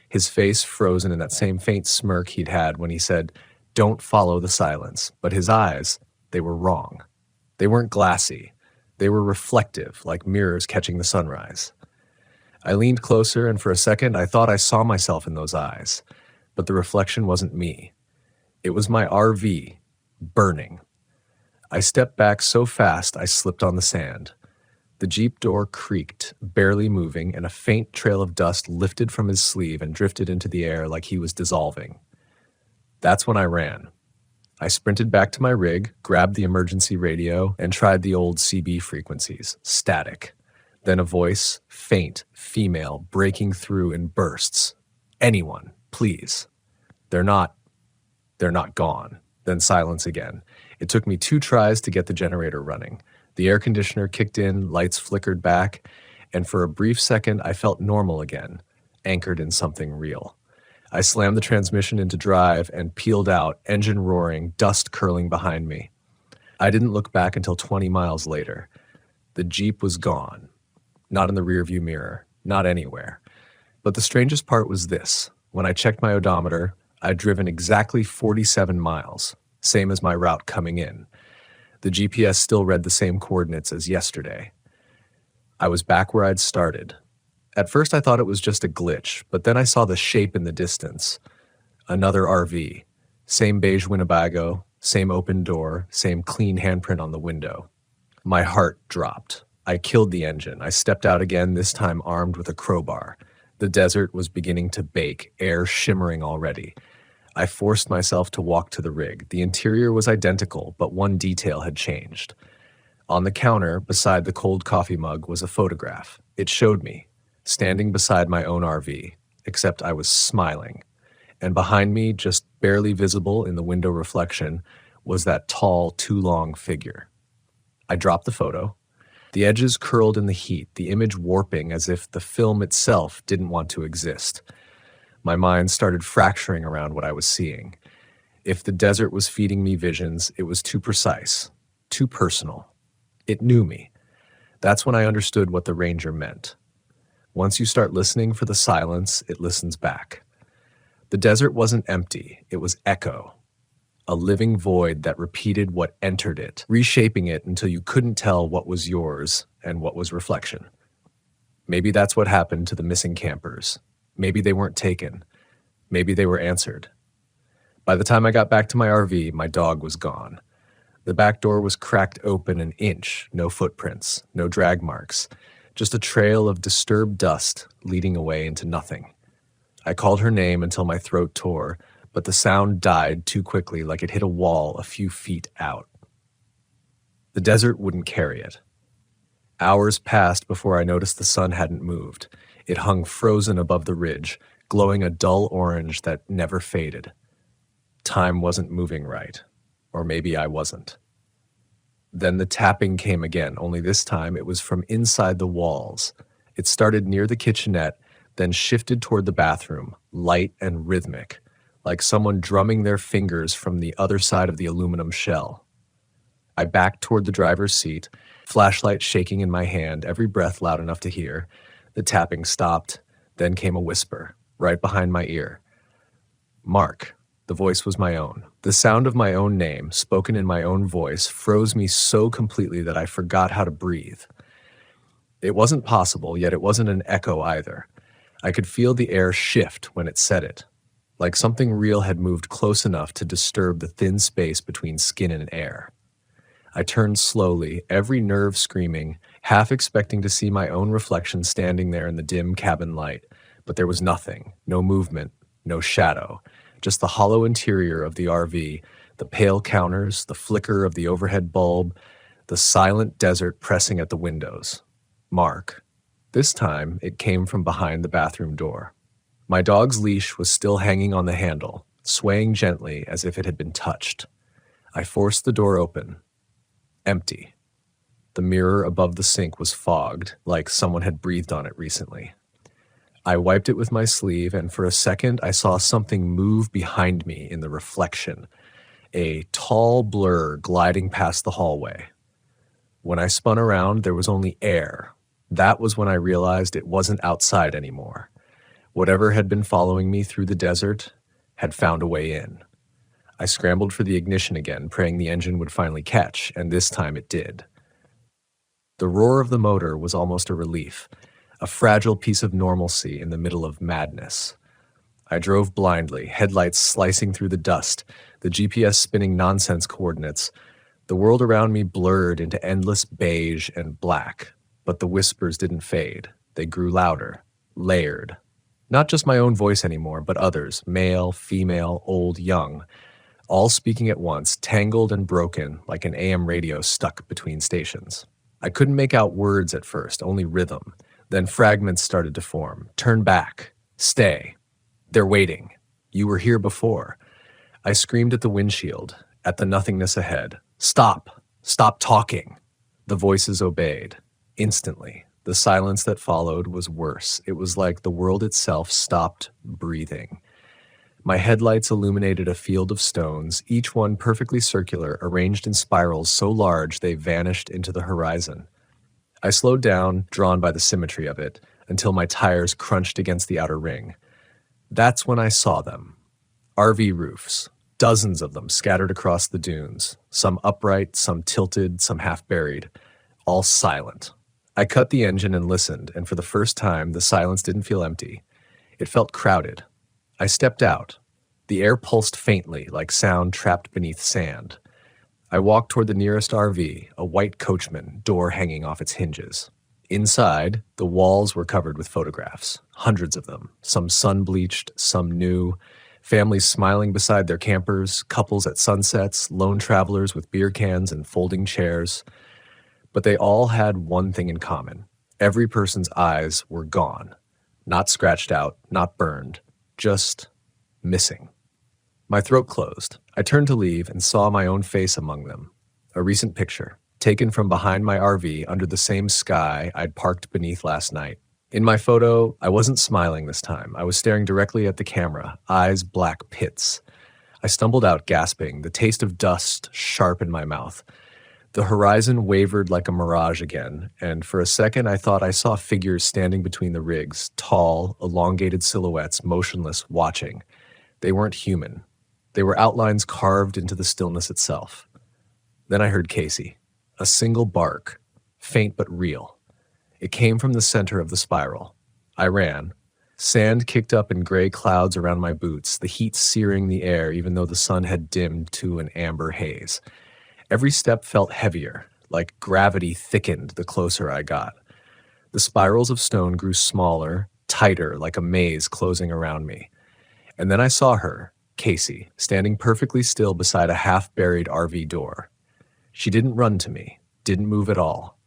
His face frozen in that same faint smirk he'd had when he said, "Don't follow the silence." But his eyes, they were wrong. They weren't glassy. They were reflective, like mirrors catching the sunrise. I leaned closer, and for a second I thought I saw myself in those eyes. But the reflection wasn't me. It was my RV, burning. I stepped back so fast I slipped on the sand. The Jeep door creaked, barely moving, and a faint trail of dust lifted from his sleeve and drifted into the air like he was dissolving. That's when I ran. I sprinted back to my rig, grabbed the emergency radio, and tried the old CB frequencies, static. Then a voice, faint, female, breaking through in bursts. "Anyone, please." They're not gone." Then silence again. It took me 2 tries to get the generator running. The air conditioner kicked in, lights flickered back, and for a brief second I felt normal again, anchored in something real. I slammed the transmission into drive and peeled out, engine roaring, dust curling behind me. I didn't look back until 20 miles later. The Jeep was gone. Not in the rearview mirror, not anywhere. But the strangest part was this. When I checked my odometer, I'd driven exactly 47 miles, same as my route coming in. The GPS still read the same coordinates as yesterday. I was back where I'd started. At first I thought it was just a glitch, but then I saw the shape in the distance. Another RV. Same beige Winnebago, same open door, same clean handprint on the window. My heart dropped. I killed the engine. I stepped out again, this time armed with a crowbar. The desert was beginning to bake, air shimmering already. I forced myself to walk to the rig. The interior was identical, but one detail had changed. On the counter, beside the cold coffee mug, was a photograph. It showed me, standing beside my own RV, except I was smiling. And behind me, just barely visible in the window reflection, was that tall, too long figure. I dropped the photo. The edges curled in the heat, the image warping as if the film itself didn't want to exist. My mind started fracturing around what I was seeing. If the desert was feeding me visions, it was too precise, too personal. It knew me. That's when I understood what the ranger meant. Once you start listening for the silence, it listens back. The desert wasn't empty, it was echo. A living void that repeated what entered it, reshaping it until you couldn't tell what was yours and what was reflection. Maybe that's what happened to the missing campers. Maybe they weren't taken. Maybe they were answered. By the time I got back to my RV, my dog was gone. The back door was cracked open an inch, no footprints, no drag marks, just a trail of disturbed dust leading away into nothing. I called her name until my throat tore, but the sound died too quickly, like it hit a wall a few feet out. The desert wouldn't carry it. Hours passed before I noticed the sun hadn't moved. It hung frozen above the ridge, glowing a dull orange that never faded. Time wasn't moving right. Or maybe I wasn't. Then the tapping came again, only this time it was from inside the walls. It started near the kitchenette, then shifted toward the bathroom, light and rhythmic, like someone drumming their fingers from the other side of the aluminum shell. I backed toward the driver's seat, flashlight shaking in my hand, every breath loud enough to hear. The tapping stopped, then came a whisper, right behind my ear. Mark. The voice was my own. The sound of my own name, spoken in my own voice, froze me so completely that I forgot how to breathe. It wasn't possible, yet it wasn't an echo either. I could feel the air shift when it said it, like something real had moved close enough to disturb the thin space between skin and air. I turned slowly, every nerve screaming, half expecting to see my own reflection standing there in the dim cabin light, but there was nothing, no movement, no shadow. Just the hollow interior of the RV, the pale counters, the flicker of the overhead bulb, the silent desert pressing at the windows. Mark. This time, it came from behind the bathroom door. My dog's leash was still hanging on the handle, swaying gently as if it had been touched. I forced the door open. Empty. The mirror above the sink was fogged, like someone had breathed on it recently. I wiped it with my sleeve, and for a second I saw something move behind me in the reflection, a tall blur gliding past the hallway. When I spun around, there was only air. That was when I realized it wasn't outside anymore. Whatever had been following me through the desert had found a way in. I scrambled for the ignition again, praying the engine would finally catch, and this time it did. The roar of the motor was almost a relief. A fragile piece of normalcy in the middle of madness. I drove blindly, headlights slicing through the dust, the GPS spinning nonsense coordinates. The world around me blurred into endless beige and black, but the whispers didn't fade. They grew louder, layered. Not just my own voice anymore, but others, male, female, old, young, all speaking at once, tangled and broken like an AM radio stuck between stations. I couldn't make out words at first, only rhythm. Then fragments started to form. Turn back. Stay. They're waiting. You were here before. I screamed at the windshield, at the nothingness ahead. Stop. Stop talking. The voices obeyed. Instantly. The silence that followed was worse. It was like the world itself stopped breathing. My headlights illuminated a field of stones, each one perfectly circular, arranged in spirals so large they vanished into the horizon. I slowed down, drawn by the symmetry of it, until my tires crunched against the outer ring. That's when I saw them. RV roofs, dozens of them scattered across the dunes, some upright, some tilted, some half-buried, all silent. I cut the engine and listened, and for the first time, the silence didn't feel empty. It felt crowded. I stepped out. The air pulsed faintly, like sound trapped beneath sand. I walked toward the nearest RV, a white coachman, door hanging off its hinges. Inside, the walls were covered with photographs, hundreds of them, some sun-bleached, some new, families smiling beside their campers, couples at sunsets, lone travelers with beer cans and folding chairs. But they all had one thing in common. Every person's eyes were gone. Not scratched out, not burned, just missing. My throat closed. I turned to leave and saw my own face among them. A recent picture, taken from behind my RV under the same sky I'd parked beneath last night. In my photo, I wasn't smiling this time. I was staring directly at the camera, eyes black pits. I stumbled out gasping, the taste of dust sharp in my mouth. The horizon wavered like a mirage again, and for a second I thought I saw figures standing between the rigs, tall, elongated silhouettes, motionless, watching. They weren't human. They were outlines carved into the stillness itself. Then I heard Casey. A single bark, faint but real. It came from the center of the spiral. I ran. Sand kicked up in gray clouds around my boots, the heat searing the air even though the sun had dimmed to an amber haze. Every step felt heavier, like gravity thickened the closer I got. The spirals of stone grew smaller, tighter, like a maze closing around me. And then I saw her, Casey, standing perfectly still beside a half-buried RV door. She didn't run to me, didn't move at all.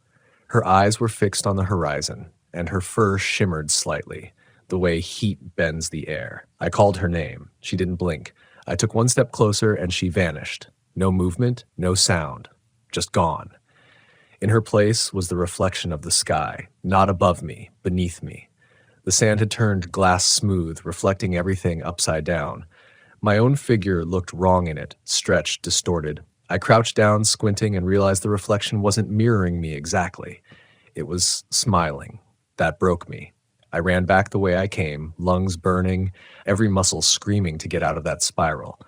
Her eyes were fixed on the horizon, and her fur shimmered slightly, the way heat bends the air. I called her name. She didn't blink. I took one step closer, and she vanished. No movement, no sound, just gone. In her place was the reflection of the sky, not above me, beneath me. The sand had turned glass smooth, reflecting everything upside down. My own figure looked wrong in it, stretched, distorted. I crouched down, squinting, and realized the reflection wasn't mirroring me exactly. It was smiling. That broke me. I ran back the way I came, lungs burning, every muscle screaming to get out of that spiral.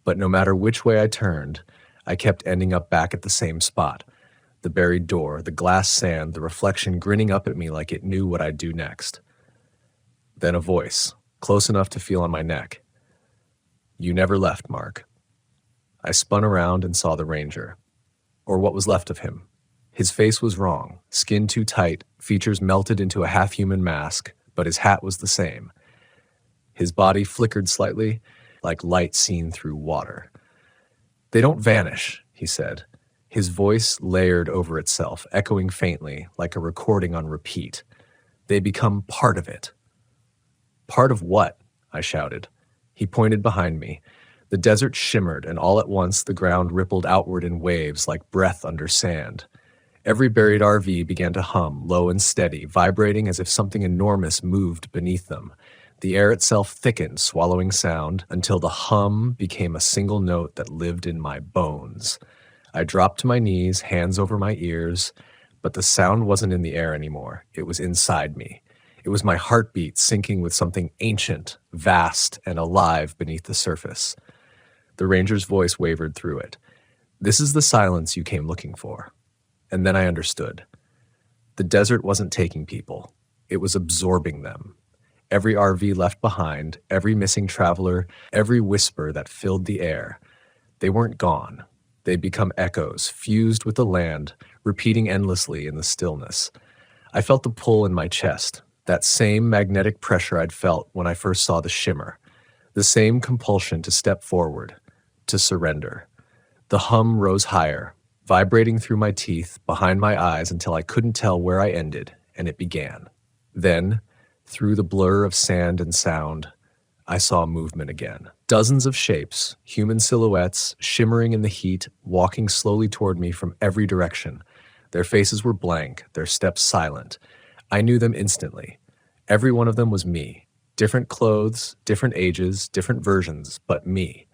But no matter which way I turned, I kept ending up back at the same spot. The buried door, the glass sand, the reflection grinning up at me like it knew what I'd do next. Then a voice, close enough to feel on my neck. "You never left, Mark." I spun around and saw the ranger. Or what was left of him. His face was wrong, skin too tight, features melted into a half-human mask, but his hat was the same. His body flickered slightly, like light seen through water. "They don't vanish," he said. His voice layered over itself, echoing faintly, like a recording on repeat. "They become part of it." "Part of what?" I shouted. He pointed behind me. The desert shimmered, and all at once the ground rippled outward in waves like breath under sand. Every buried RV began to hum, low and steady, vibrating as if something enormous moved beneath them. The air itself thickened, swallowing sound, until the hum became a single note that lived in my bones. I dropped to my knees, hands over my ears, but the sound wasn't in the air anymore. It was inside me. It was my heartbeat syncing with something ancient, vast, and alive beneath the surface. The ranger's voice wavered through it. "This is the silence you came looking for." And then I understood. The desert wasn't taking people. It was absorbing them. Every RV left behind, every missing traveler, every whisper that filled the air. They weren't gone. They'd become echoes, fused with the land, repeating endlessly in the stillness. I felt the pull in my chest, that same magnetic pressure I'd felt when I first saw the shimmer, the same compulsion to step forward, to surrender. The hum rose higher, vibrating through my teeth, behind my eyes until I couldn't tell where I ended, and it began. Then, through the blur of sand and sound, I saw movement again. Dozens of shapes, human silhouettes, shimmering in the heat, walking slowly toward me from every direction. Their faces were blank, their steps silent. I knew them instantly. Every one of them was me. Different clothes, different ages, different versions, but me.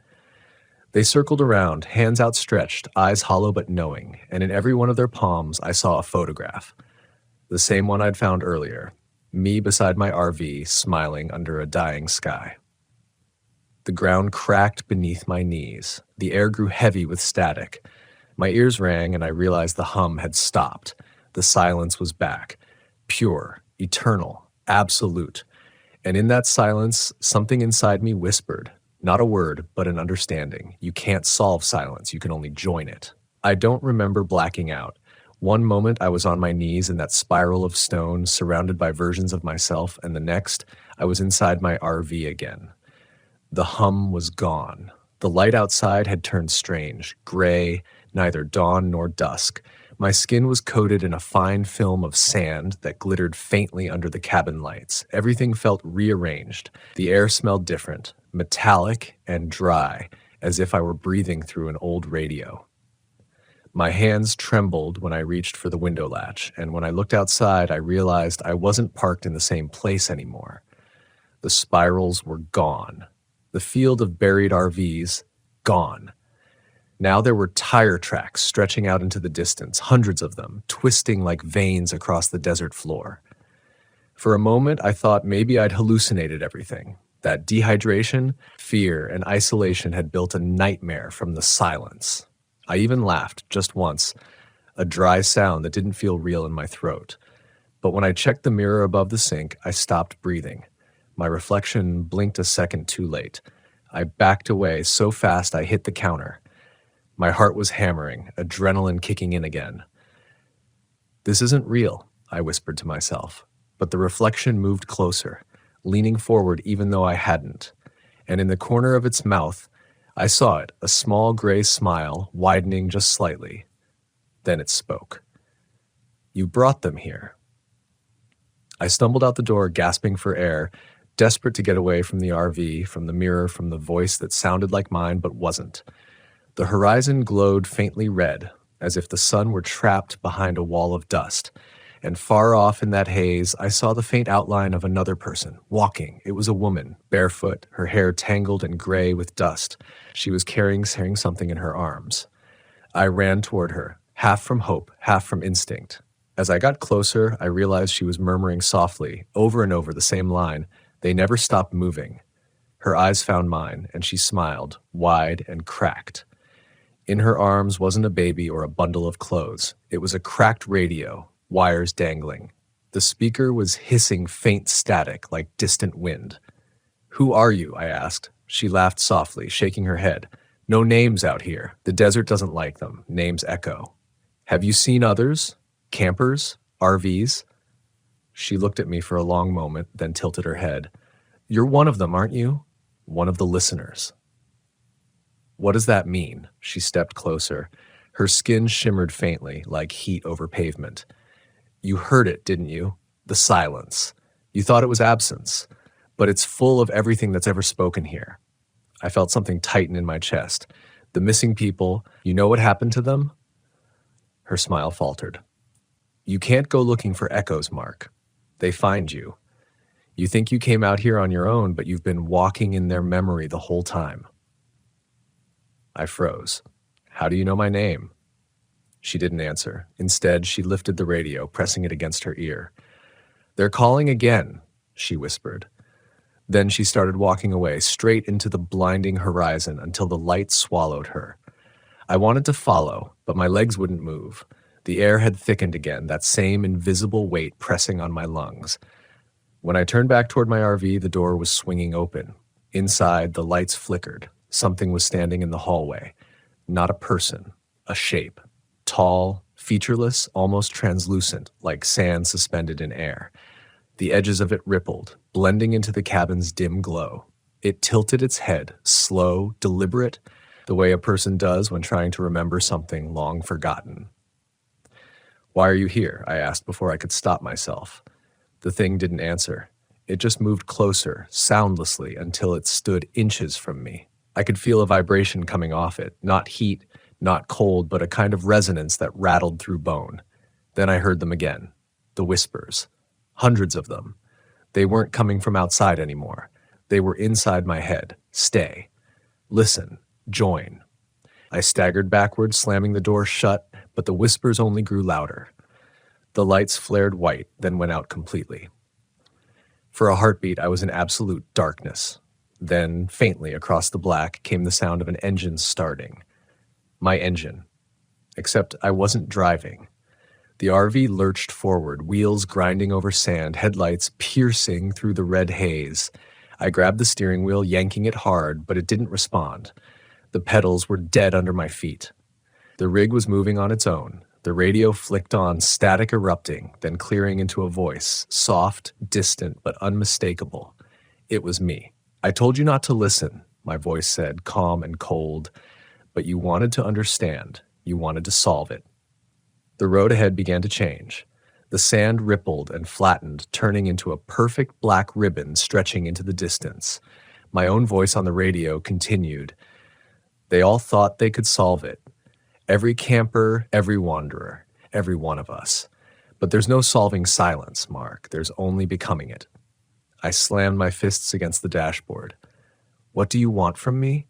They circled around, hands outstretched, eyes hollow but knowing, and in every one of their palms I saw a photograph. The same one I'd found earlier. Me beside my RV, smiling under a dying sky. The ground cracked beneath my knees. The air grew heavy with static. My ears rang and I realized the hum had stopped. The silence was back. Pure, eternal, absolute. And in that silence, something inside me whispered. Not a word, but an understanding. You can't solve silence, you can only join it. I don't remember blacking out. One moment I was on my knees in that spiral of stone, surrounded by versions of myself, and the next, I was inside my RV again. The hum was gone. The light outside had turned strange, gray, neither dawn nor dusk. My skin was coated in a fine film of sand that glittered faintly under the cabin lights. Everything felt rearranged. The air smelled different, metallic and dry, as if I were breathing through an old radio. My hands trembled when I reached for the window latch, and when I looked outside, I realized I wasn't parked in the same place anymore. The spirals were gone. The field of buried RVs, gone. Now there were tire tracks stretching out into the distance, hundreds of them, twisting like veins across the desert floor. For a moment, I thought maybe I'd hallucinated everything. That dehydration, fear, and isolation had built a nightmare from the silence. I even laughed, just once, a dry sound that didn't feel real in my throat. But when I checked the mirror above the sink, I stopped breathing. My reflection blinked a second too late. I backed away so fast I hit the counter. My heart was hammering, adrenaline kicking in again. This isn't real, I whispered to myself, but the reflection moved closer, leaning forward even though I hadn't, and in the corner of its mouth, I saw it, a small gray smile, widening just slightly. Then it spoke. You brought them here. I stumbled out the door, gasping for air, desperate to get away from the RV, from the mirror, from the voice that sounded like mine but wasn't. The horizon glowed faintly red, as if the sun were trapped behind a wall of dust, and far off in that haze I saw the faint outline of another person, walking. It was a woman, barefoot, her hair tangled and gray with dust. She was carrying something in her arms. I ran toward her, half from hope, half from instinct. As I got closer, I realized she was murmuring softly, over and over the same line, "They never stopped moving." Her eyes found mine, and she smiled, wide and cracked. In her arms wasn't a baby or a bundle of clothes. It was a cracked radio, wires dangling. The speaker was hissing faint static like distant wind. "Who are you?" I asked. She laughed softly, shaking her head. "No names out here. The desert doesn't like them. Names echo." "Have you seen others? Campers? RVs?" She looked at me for a long moment, then tilted her head. "You're one of them, aren't you? One of the listeners." "What does that mean?" She stepped closer. Her skin shimmered faintly, like heat over pavement. "You heard it, didn't you? The silence. You thought it was absence, but it's full of everything that's ever spoken here." I felt something tighten in my chest. "The missing people, you know what happened to them?" Her smile faltered. "You can't go looking for echoes, Mark. They find you. You think you came out here on your own, but you've been walking in their memory the whole time." I froze. "How do you know my name?" She didn't answer. Instead, she lifted the radio, pressing it against her ear. "They're calling again," she whispered. Then she started walking away, straight into the blinding horizon until the light swallowed her. I wanted to follow, but my legs wouldn't move. The air had thickened again, that same invisible weight pressing on my lungs. When I turned back toward my RV, the door was swinging open. Inside, the lights flickered. Something was standing in the hallway. Not a person, a shape. Tall, featureless, almost translucent, like sand suspended in air. The edges of it rippled, blending into the cabin's dim glow. It tilted its head, slow, deliberate, the way a person does when trying to remember something long forgotten. "Why are you here?" I asked before I could stop myself. The thing didn't answer. It just moved closer, soundlessly, until it stood inches from me. I could feel a vibration coming off it, not heat, not cold, but a kind of resonance that rattled through bone. Then I heard them again, the whispers. Hundreds of them. They weren't coming from outside anymore. They were inside my head. "Stay. Listen. Join." I staggered backward, slamming the door shut, but the whispers only grew louder. The lights flared white, then went out completely. For a heartbeat, I was in absolute darkness. Then, faintly across the black, came the sound of an engine starting. My engine. Except I wasn't driving. The RV lurched forward, wheels grinding over sand, headlights piercing through the red haze. I grabbed the steering wheel, yanking it hard, but it didn't respond. The pedals were dead under my feet. The rig was moving on its own. The radio flicked on, static erupting, then clearing into a voice, soft, distant, but unmistakable. It was me. "I told you not to listen," my voice said, calm and cold. "But you wanted to understand. You wanted to solve it." The road ahead began to change. The sand rippled and flattened, turning into a perfect black ribbon stretching into the distance. My own voice on the radio continued. "They all thought they could solve it. Every camper, every wanderer, every one of us. But there's no solving silence, Mark. There's only becoming it." I slammed my fists against the dashboard. "What do you want from me?"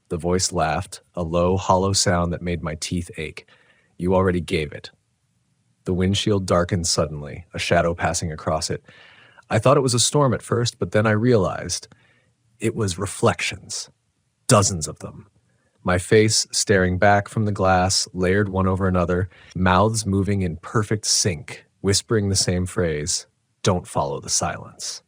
The voice laughed, a low, hollow sound that made my teeth ache. "You already gave it." The windshield darkened suddenly, a shadow passing across it. I thought it was a storm at first, but then I realized it was reflections. Dozens of them. My face staring back from the glass, layered one over another, mouths moving in perfect sync, whispering the same phrase, "Don't follow the silence."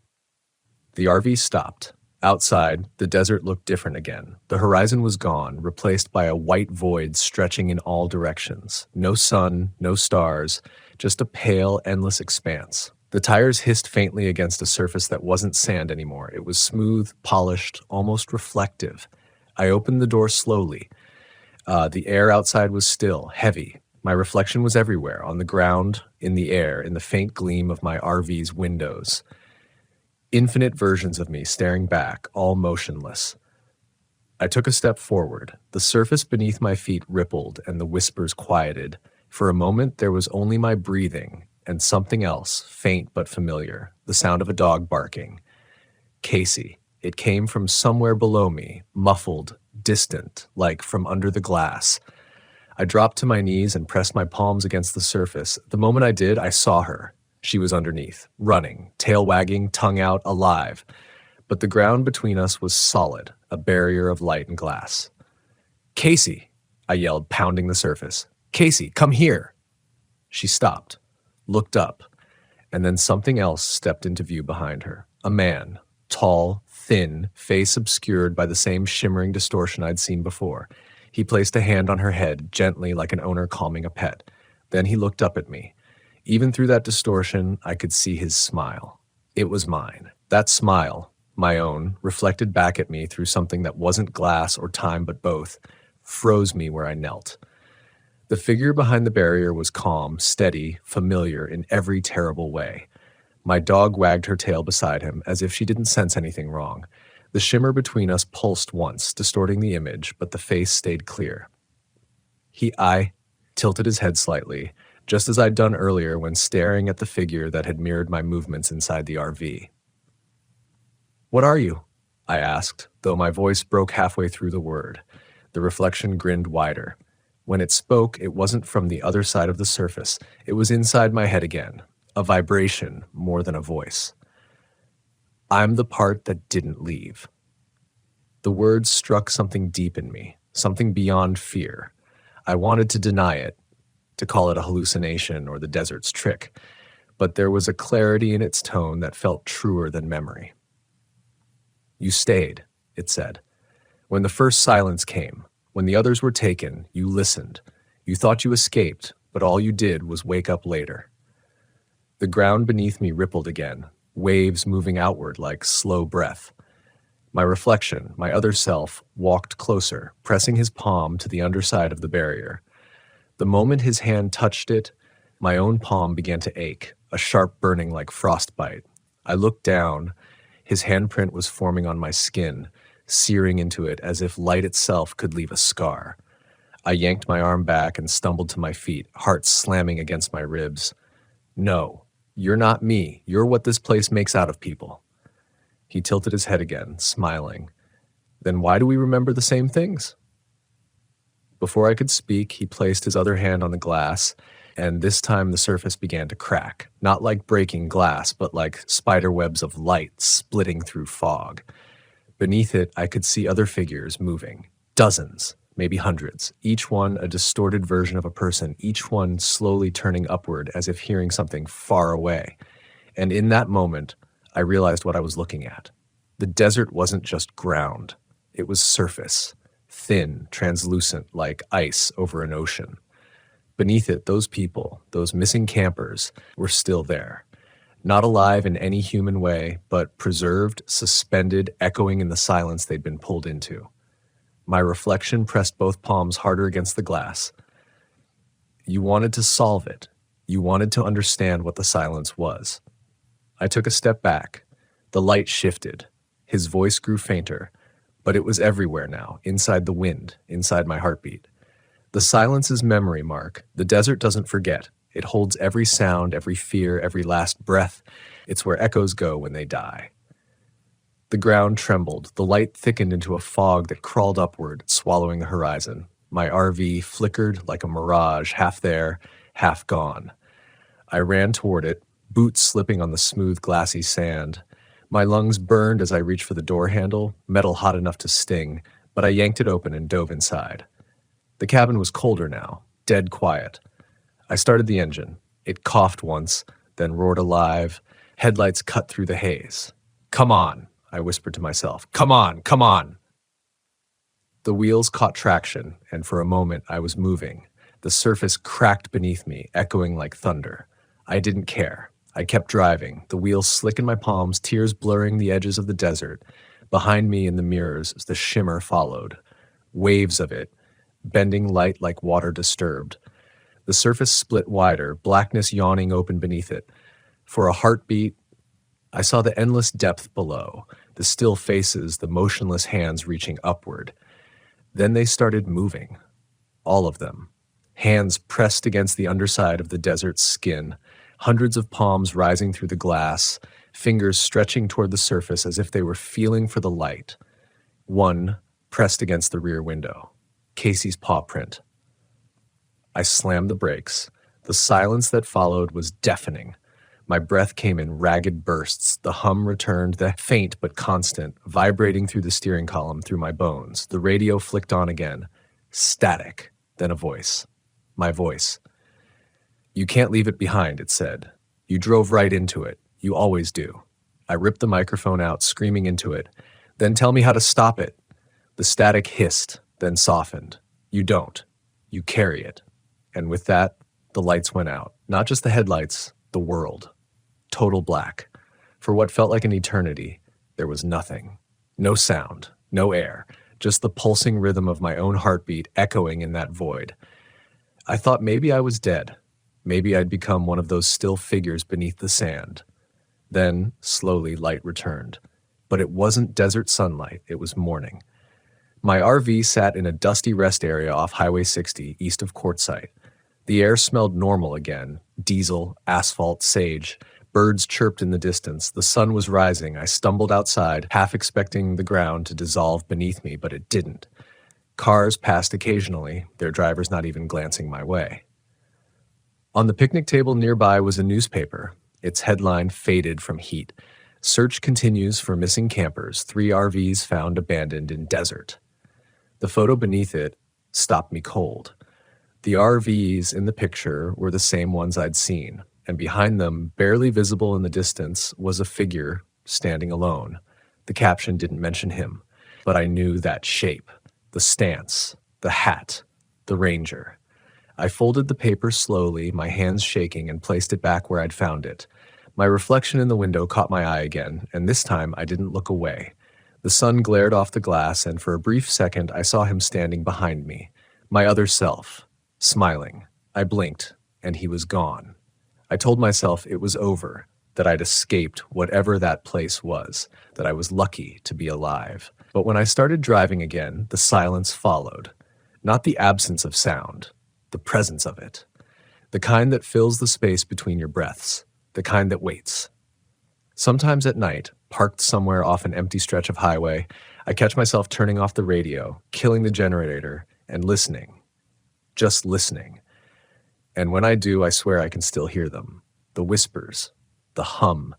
The RV stopped. Outside, the desert looked different again. The horizon was gone, replaced by a white void stretching in all directions. No sun, no stars, just a pale, endless expanse. The tires hissed faintly against a surface that wasn't sand anymore. It was smooth, polished, almost reflective. I opened the door slowly. The air outside was still, heavy. My reflection was everywhere, on the ground, in the air, in the faint gleam of my RV's windows. Infinite versions of me staring back, all motionless. I took a step forward. The surface beneath my feet rippled and the whispers quieted. For a moment, there was only my breathing and something else, faint but familiar, the sound of a dog barking. Casey. It came from somewhere below me, muffled, distant, like from under the glass. I dropped to my knees and pressed my palms against the surface. The moment I did, I saw her. She was underneath, running, tail wagging, tongue out, alive. But the ground between us was solid, a barrier of light and glass. "Casey," I yelled, pounding the surface. "Casey, come here." She stopped, looked up, and then something else stepped into view behind her. A man, tall, thin, face obscured by the same shimmering distortion I'd seen before. He placed a hand on her head, gently like an owner calming a pet. Then he looked up at me. Even through that distortion, I could see his smile. It was mine. That smile, my own, reflected back at me through something that wasn't glass or time but both, froze me where I knelt. The figure behind the barrier was calm, steady, familiar in every terrible way. My dog wagged her tail beside him as if she didn't sense anything wrong. The shimmer between us pulsed once, distorting the image, but the face stayed clear. I tilted his head slightly, just as I'd done earlier when staring at the figure that had mirrored my movements inside the RV. "What are you?" I asked, though my voice broke halfway through the word. The reflection grinned wider. When it spoke, it wasn't from the other side of the surface. It was inside my head again, a vibration more than a voice. "I'm the part that didn't leave." The words struck something deep in me, something beyond fear. I wanted to deny it, to call it a hallucination or the desert's trick, but there was a clarity in its tone that felt truer than memory. "You stayed," it said. "When the first silence came, when the others were taken, you listened. You thought you escaped, but all you did was wake up later." The ground beneath me rippled again, waves moving outward like slow breath. My reflection, my other self, walked closer, pressing his palm to the underside of the barrier. The moment his hand touched it, my own palm began to ache, a sharp burning like frostbite. I looked down. His handprint was forming on my skin, searing into it as if light itself could leave a scar. I yanked my arm back and stumbled to my feet, heart slamming against my ribs. "No, you're not me. You're what this place makes out of people." He tilted his head again, smiling. "Then why do we remember the same things?" Before I could speak, he placed his other hand on the glass, and this time the surface began to crack, not like breaking glass, but like spider webs of light splitting through fog. Beneath it, I could see other figures moving. Dozens, maybe hundreds, each one a distorted version of a person, each one slowly turning upward as if hearing something far away. And in that moment, I realized what I was looking at. The desert wasn't just ground. It was surface. Thin, translucent, like ice over an ocean. Beneath it, those people, those missing campers, were still there. Not alive in any human way, but preserved, suspended, echoing in the silence they'd been pulled into. My reflection pressed both palms harder against the glass. "You wanted to solve it. You wanted to understand what the silence was." I took a step back. The light shifted. His voice grew fainter. But it was everywhere now, inside the wind, inside my heartbeat. The silence is memory, Mark. The desert doesn't forget. It holds every sound, every fear, every last breath. It's where echoes go when they die. The ground trembled. The light thickened into a fog that crawled upward, swallowing the horizon. My RV flickered like a mirage, half there, half gone. I ran toward it, boots slipping on the smooth, glassy sand. My lungs burned as I reached for the door handle, metal hot enough to sting, but I yanked it open and dove inside. The cabin was colder now, dead quiet. I started the engine. It coughed once, then roared alive. Headlights cut through the haze. "Come on," I whispered to myself. Come on, come on. The wheels caught traction, and for a moment I was moving. The surface cracked beneath me, echoing like thunder. I didn't care. I kept driving, the wheels slick in my palms, tears blurring the edges of the desert. Behind me in the mirrors, the shimmer followed. Waves of it, bending light like water disturbed. The surface split wider, blackness yawning open beneath it. For a heartbeat, I saw the endless depth below, the still faces, the motionless hands reaching upward. Then they started moving. All of them. Hands pressed against the underside of the desert's skin, hundreds of palms rising through the glass, fingers stretching toward the surface as if they were feeling for the light. One pressed against the rear window. Casey's paw print. I slammed the brakes. The silence that followed was deafening. My breath came in ragged bursts. The hum returned, the faint but constant, vibrating through the steering column, through my bones. The radio flicked on again. Static. Then a voice. My voice. You can't leave it behind, it said. You drove right into it. You always do. I ripped the microphone out, screaming into it. Then tell me how to stop it. The static hissed, then softened. You don't. You carry it. And with that, the lights went out. Not just the headlights, the world. Total black. For what felt like an eternity, there was nothing. No sound, no air, just the pulsing rhythm of my own heartbeat echoing in that void. I thought maybe I was dead. Maybe I'd become one of those still figures beneath the sand. Then, slowly, light returned. But it wasn't desert sunlight, it was morning. My RV sat in a dusty rest area off Highway 60, east of Quartzsite. The air smelled normal again, diesel, asphalt, sage. Birds chirped in the distance. The sun was rising. I stumbled outside, half expecting the ground to dissolve beneath me, but it didn't. Cars passed occasionally, their drivers not even glancing my way. On the picnic table nearby was a newspaper. Its headline faded from heat. Search continues for missing campers. 3 RVs found abandoned in desert. The photo beneath it stopped me cold. The RVs in the picture were the same ones I'd seen, and behind them, barely visible in the distance, was a figure standing alone. The caption didn't mention him, but I knew that shape, the stance, the hat, the ranger. I folded the paper slowly, my hands shaking, and placed it back where I'd found it. My reflection in the window caught my eye again, and this time I didn't look away. The sun glared off the glass, and for a brief second I saw him standing behind me, my other self, smiling. I blinked, and he was gone. I told myself it was over, that I'd escaped whatever that place was, that I was lucky to be alive. But when I started driving again, the silence followed. Not the absence of sound, the presence of it. The kind that fills the space between your breaths, the kind that waits. Sometimes at night, parked somewhere off an empty stretch of highway, I catch myself turning off the radio, killing the generator, and listening. Just listening. And when I do, I swear I can still hear them. The whispers, the hum,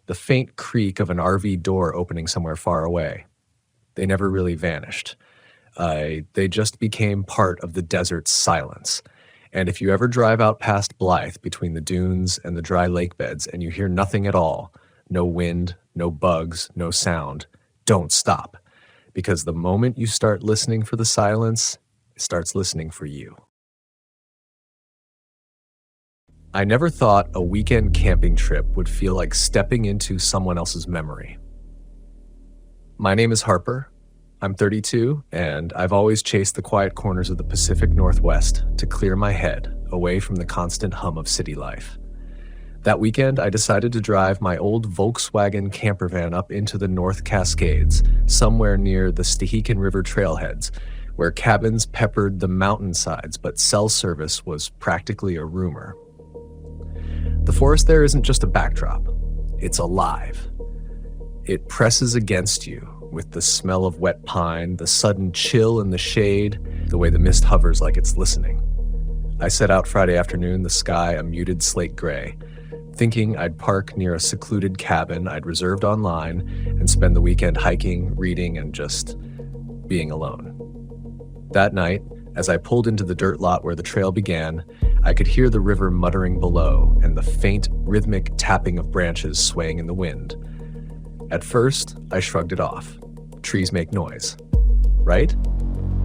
the faint creak of an RV door opening somewhere far away. They never really vanished. They just became part of the desert's silence. And if you ever drive out past Blythe between the dunes and the dry lake beds and you hear nothing at all, no wind, no bugs, no sound, don't stop. Because the moment you start listening for the silence, it starts listening for you. I never thought a weekend camping trip would feel like stepping into someone else's memory. My name is Harper. I'm 32, and I've always chased the quiet corners of the Pacific Northwest to clear my head away from the constant hum of city life. That weekend, I decided to drive my old Volkswagen camper van up into the North Cascades, somewhere near the Stehekin River trailheads, where cabins peppered the mountainsides, but cell service was practically a rumor. The forest there isn't just a backdrop. It's alive. It presses against you with the smell of wet pine, the sudden chill in the shade, the way the mist hovers like it's listening. I set out Friday afternoon, the sky a muted slate gray, thinking I'd park near a secluded cabin I'd reserved online and spend the weekend hiking, reading, and just being alone. That night, as I pulled into the dirt lot where the trail began, I could hear the river muttering below and the faint, rhythmic tapping of branches swaying in the wind. At first, I shrugged it off. Trees make noise, right?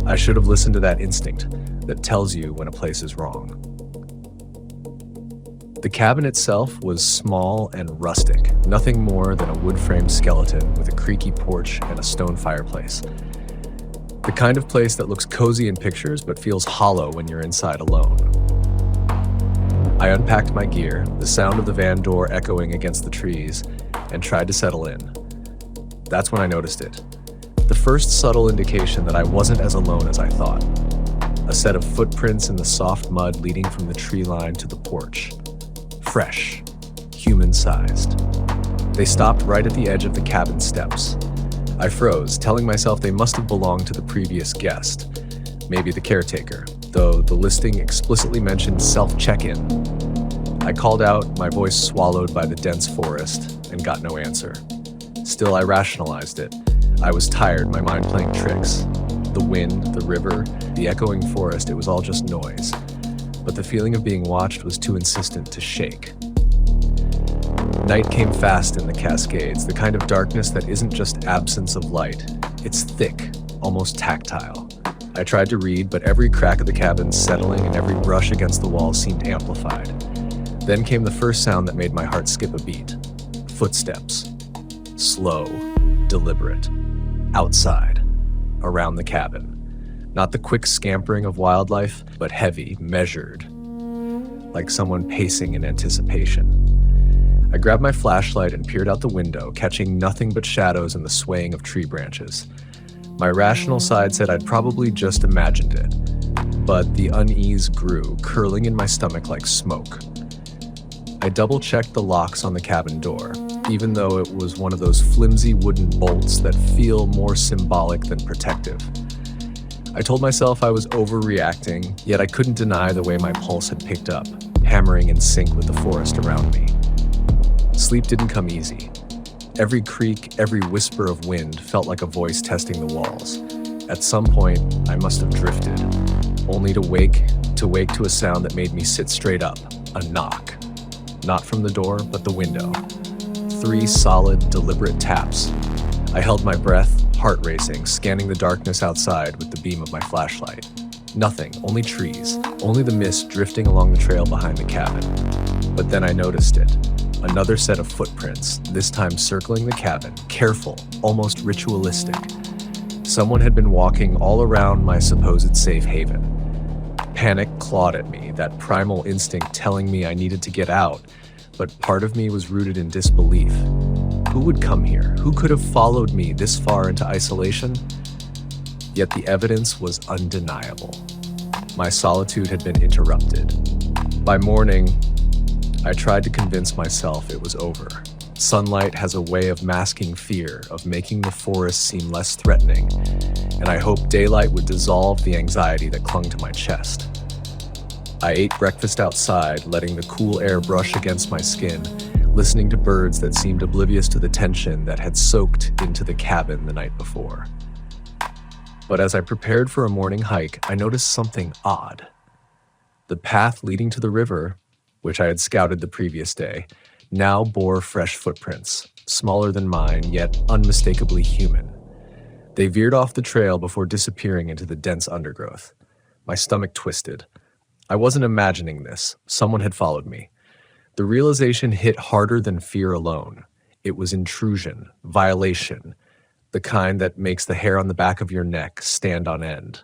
I should have listened to that instinct that tells you when a place is wrong. The cabin itself was small and rustic, nothing more than a wood-framed skeleton with a creaky porch and a stone fireplace. The kind of place that looks cozy in pictures but feels hollow when you're inside alone. I unpacked my gear, the sound of the van door echoing against the trees, and tried to settle in. That's when I noticed it. The first subtle indication that I wasn't as alone as I thought. A set of footprints in the soft mud leading from the tree line to the porch. Fresh, human-sized. They stopped right at the edge of the cabin steps. I froze, telling myself they must have belonged to the previous guest, maybe the caretaker, though the listing explicitly mentioned self-check-in. I called out, my voice swallowed by the dense forest, and got no answer. Still, I rationalized it. I was tired, my mind playing tricks. The wind, the river, the echoing forest, it was all just noise. But the feeling of being watched was too insistent to shake. Night came fast in the Cascades, the kind of darkness that isn't just absence of light. It's thick, almost tactile. I tried to read, but every crack of the cabin settling and every brush against the wall seemed amplified. Then came the first sound that made my heart skip a beat. Footsteps. Slow, deliberate. Outside. Around the cabin. Not the quick scampering of wildlife, but heavy, measured. Like someone pacing in anticipation. I grabbed my flashlight and peered out the window, catching nothing but shadows and the swaying of tree branches. My rational side said I'd probably just imagined it, but the unease grew, curling in my stomach like smoke. I double-checked the locks on the cabin door, even though it was one of those flimsy wooden bolts that feel more symbolic than protective. I told myself I was overreacting, yet I couldn't deny the way my pulse had picked up, hammering in sync with the forest around me. Sleep didn't come easy. Every creak, every whisper of wind felt like a voice testing the walls. At some point, I must have drifted, only to wake to a sound that made me sit straight up, a knock. Not from the door, but the window. 3 solid, deliberate taps. I held my breath, heart racing, scanning the darkness outside with the beam of my flashlight. Nothing, only trees, only the mist drifting along the trail behind the cabin. But then I noticed it. Another set of footprints, this time circling the cabin, careful, almost ritualistic. Someone had been walking all around my supposed safe haven. Panic clawed at me, that primal instinct telling me I needed to get out, but part of me was rooted in disbelief. Who would come here? Who could have followed me this far into isolation? Yet the evidence was undeniable. My solitude had been interrupted. By morning, I tried to convince myself it was over. Sunlight has a way of masking fear, of making the forest seem less threatening, and I hoped daylight would dissolve the anxiety that clung to my chest. I ate breakfast outside, letting the cool air brush against my skin, listening to birds that seemed oblivious to the tension that had soaked into the cabin the night before. But as I prepared for a morning hike, I noticed something odd. The path leading to the river, which I had scouted the previous day, now bore fresh footprints, smaller than mine, yet unmistakably human. They veered off the trail before disappearing into the dense undergrowth. My stomach twisted. I wasn't imagining this. Someone had followed me. The realization hit harder than fear alone. It was intrusion, violation, the kind that makes the hair on the back of your neck stand on end.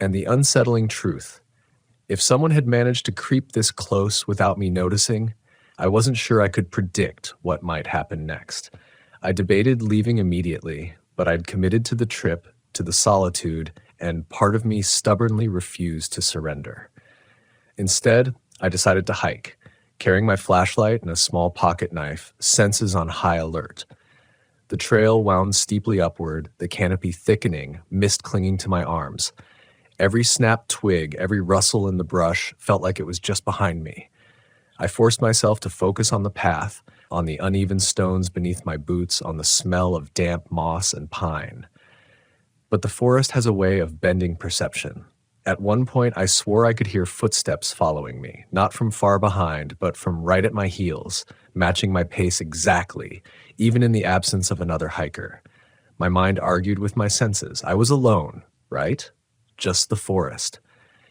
And the unsettling truth, if someone had managed to creep this close without me noticing, I wasn't sure I could predict what might happen next. I debated leaving immediately, but I'd committed to the trip, to the solitude, and part of me stubbornly refused to surrender. Instead, I decided to hike, carrying my flashlight and a small pocket knife, senses on high alert. The trail wound steeply upward, the canopy thickening, mist clinging to my arms. Every snapped twig, every rustle in the brush felt like it was just behind me. I forced myself to focus on the path, on the uneven stones beneath my boots, on the smell of damp moss and pine. But the forest has a way of bending perception, At one point, I swore I could hear footsteps following me, not from far behind, but from right at my heels, matching my pace exactly, even in the absence of another hiker. My mind argued with my senses. I was alone, right? Just the forest.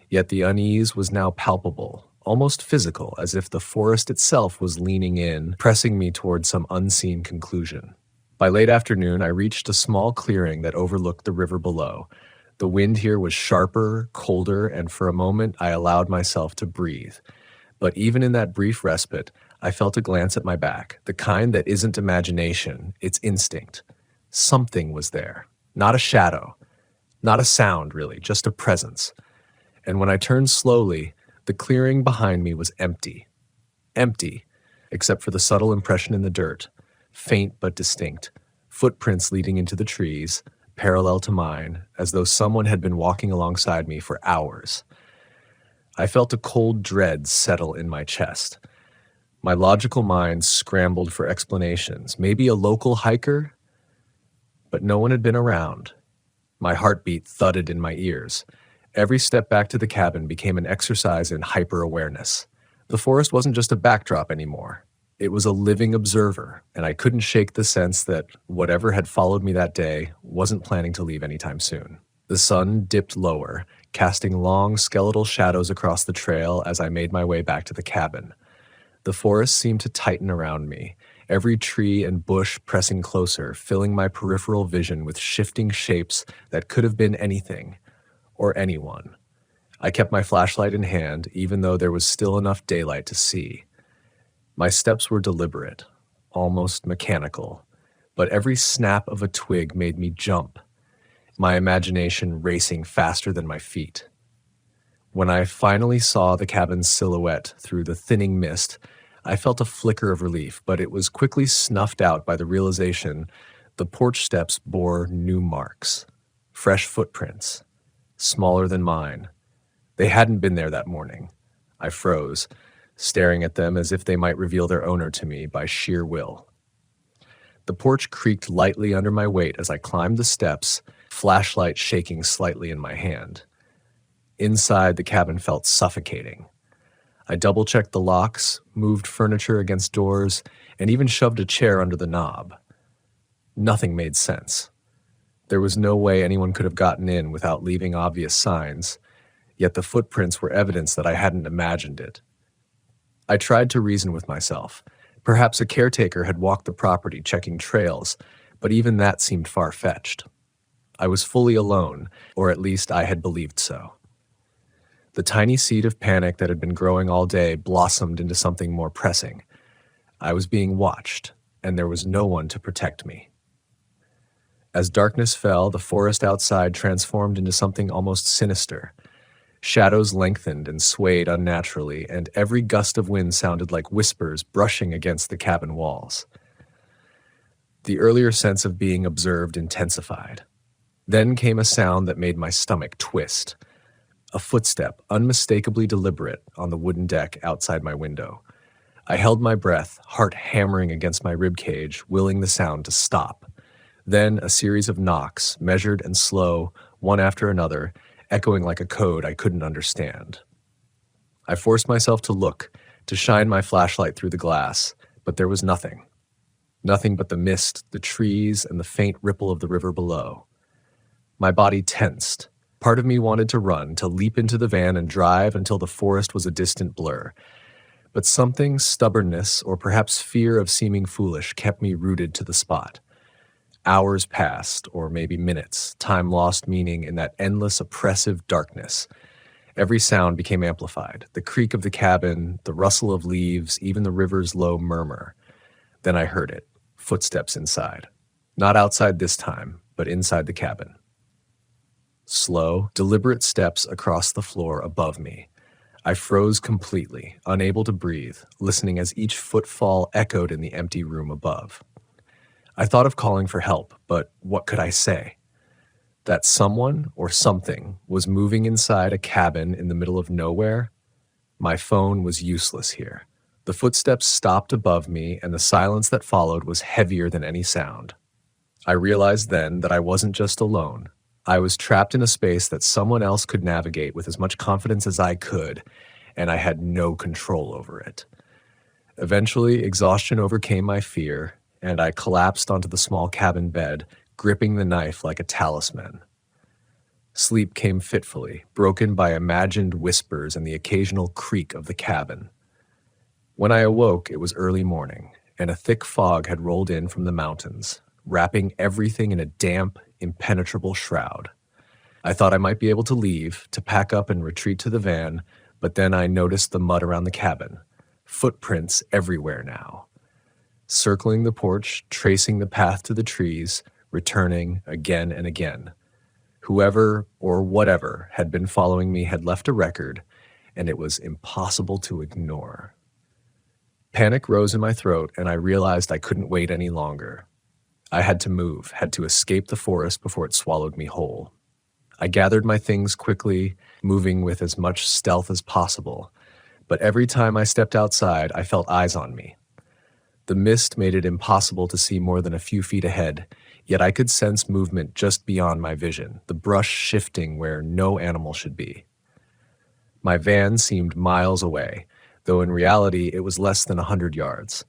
Yet the unease was now palpable, almost physical, as if the forest itself was leaning in, pressing me toward some unseen conclusion. By late afternoon, I reached a small clearing that overlooked the river below. The wind here was sharper, colder, and for a moment I allowed myself to breathe. But even in that brief respite, I felt a glance at my back, the kind that isn't imagination, it's instinct. Something was there. Not a shadow. Not a sound, really, just a presence. And when I turned slowly, the clearing behind me was empty. Empty, except for the subtle impression in the dirt, faint but distinct, footprints leading into the trees, parallel to mine, as though someone had been walking alongside me for hours. I felt a cold dread settle in my chest. My logical mind scrambled for explanations. Maybe a local hiker? But no one had been around. My heartbeat thudded in my ears. Every step back to the cabin became an exercise in hyper-awareness. The forest wasn't just a backdrop anymore. It was a living observer, and I couldn't shake the sense that whatever had followed me that day wasn't planning to leave anytime soon. The sun dipped lower, casting long skeletal shadows across the trail as I made my way back to the cabin. The forest seemed to tighten around me, every tree and bush pressing closer, filling my peripheral vision with shifting shapes that could have been anything, or anyone. I kept my flashlight in hand, even though there was still enough daylight to see. My steps were deliberate, almost mechanical, but every snap of a twig made me jump, my imagination racing faster than my feet. When I finally saw the cabin's silhouette through the thinning mist, I felt a flicker of relief, but it was quickly snuffed out by the realization the porch steps bore new marks, fresh footprints, smaller than mine. They hadn't been there that morning. I froze, staring at them as if they might reveal their owner to me by sheer will. The porch creaked lightly under my weight as I climbed the steps, flashlight shaking slightly in my hand. Inside, the cabin felt suffocating. I double-checked the locks, moved furniture against doors, and even shoved a chair under the knob. Nothing made sense. There was no way anyone could have gotten in without leaving obvious signs, yet the footprints were evidence that I hadn't imagined it. I tried to reason with myself. Perhaps a caretaker had walked the property checking trails, but even that seemed far-fetched. I was fully alone, or at least I had believed so. The tiny seed of panic that had been growing all day blossomed into something more pressing. I was being watched, and there was no one to protect me. As darkness fell, the forest outside transformed into something almost sinister. Shadows lengthened and swayed unnaturally, and every gust of wind sounded like whispers brushing against the cabin walls. The earlier sense of being observed intensified. Then came a sound that made my stomach twist. A footstep, unmistakably deliberate, on the wooden deck outside my window. I held my breath, heart hammering against my ribcage, willing the sound to stop. Then a series of knocks, measured and slow, one after another, echoing like a code I couldn't understand. I forced myself to look, to shine my flashlight through the glass, but there was nothing. Nothing but the mist, the trees, and the faint ripple of the river below. My body tensed. Part of me wanted to run, to leap into the van and drive until the forest was a distant blur. But something, stubbornness, or perhaps fear of seeming foolish, kept me rooted to the spot. Hours passed, or maybe minutes, time lost meaning in that endless, oppressive darkness. Every sound became amplified, the creak of the cabin, the rustle of leaves, even the river's low murmur. Then I heard it, footsteps inside. Not outside this time, but inside the cabin. Slow, deliberate steps across the floor above me. I froze completely, unable to breathe, listening as each footfall echoed in the empty room above. I thought of calling for help, but what could I say? That someone or something was moving inside a cabin in the middle of nowhere? My phone was useless here. The footsteps stopped above me, and the silence that followed was heavier than any sound. I realized then that I wasn't just alone. I was trapped in a space that someone else could navigate with as much confidence as I could, and I had no control over it. Eventually, exhaustion overcame my fear, and I collapsed onto the small cabin bed, gripping the knife like a talisman. Sleep came fitfully, broken by imagined whispers and the occasional creak of the cabin. When I awoke, it was early morning, and a thick fog had rolled in from the mountains, wrapping everything in a damp, impenetrable shroud. I thought I might be able to leave, to pack up and retreat to the van, but then I noticed the mud around the cabin. Footprints everywhere now. Circling the porch, tracing the path to the trees, returning again and again. Whoever or whatever had been following me had left a record, and it was impossible to ignore. Panic rose in my throat, and I realized I couldn't wait any longer. I had to move, had to escape the forest before it swallowed me whole. I gathered my things quickly, moving with as much stealth as possible, but every time I stepped outside, I felt eyes on me. The mist made it impossible to see more than a few feet ahead, yet I could sense movement just beyond my vision, the brush shifting where no animal should be. My van seemed miles away, though in reality it was less than 100 yards.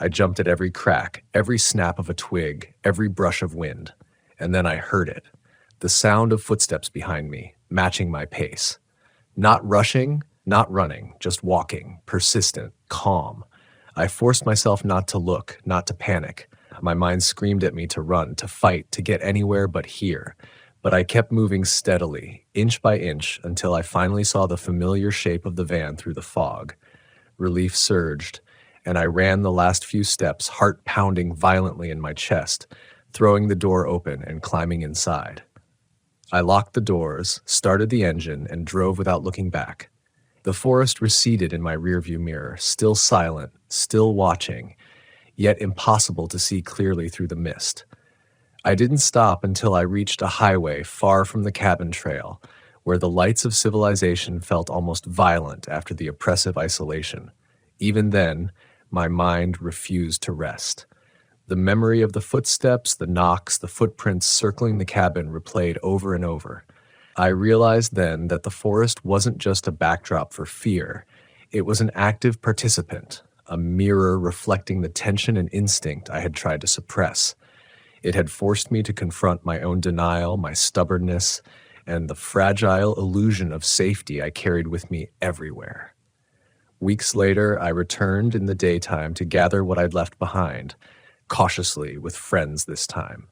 I jumped at every crack, every snap of a twig, every brush of wind, and then I heard it, the sound of footsteps behind me, matching my pace. Not rushing, not running, just walking, persistent, calm. I forced myself not to look, not to panic. My mind screamed at me to run, to fight, to get anywhere but here. But I kept moving steadily, inch by inch, until I finally saw the familiar shape of the van through the fog. Relief surged, and I ran the last few steps, heart pounding violently in my chest, throwing the door open and climbing inside. I locked the doors, started the engine, and drove without looking back. The forest receded in my rearview mirror, still silent, still watching, yet impossible to see clearly through the mist. I didn't stop until I reached a highway far from the cabin trail, where the lights of civilization felt almost violent after the oppressive isolation. Even then, my mind refused to rest. The memory of the footsteps, the knocks, the footprints circling the cabin replayed over and over. I realized then that the forest wasn't just a backdrop for fear. It was an active participant, a mirror reflecting the tension and instinct I had tried to suppress. It had forced me to confront my own denial, my stubbornness, and the fragile illusion of safety I carried with me everywhere. Weeks later, I returned in the daytime to gather what I'd left behind, cautiously, with friends this time.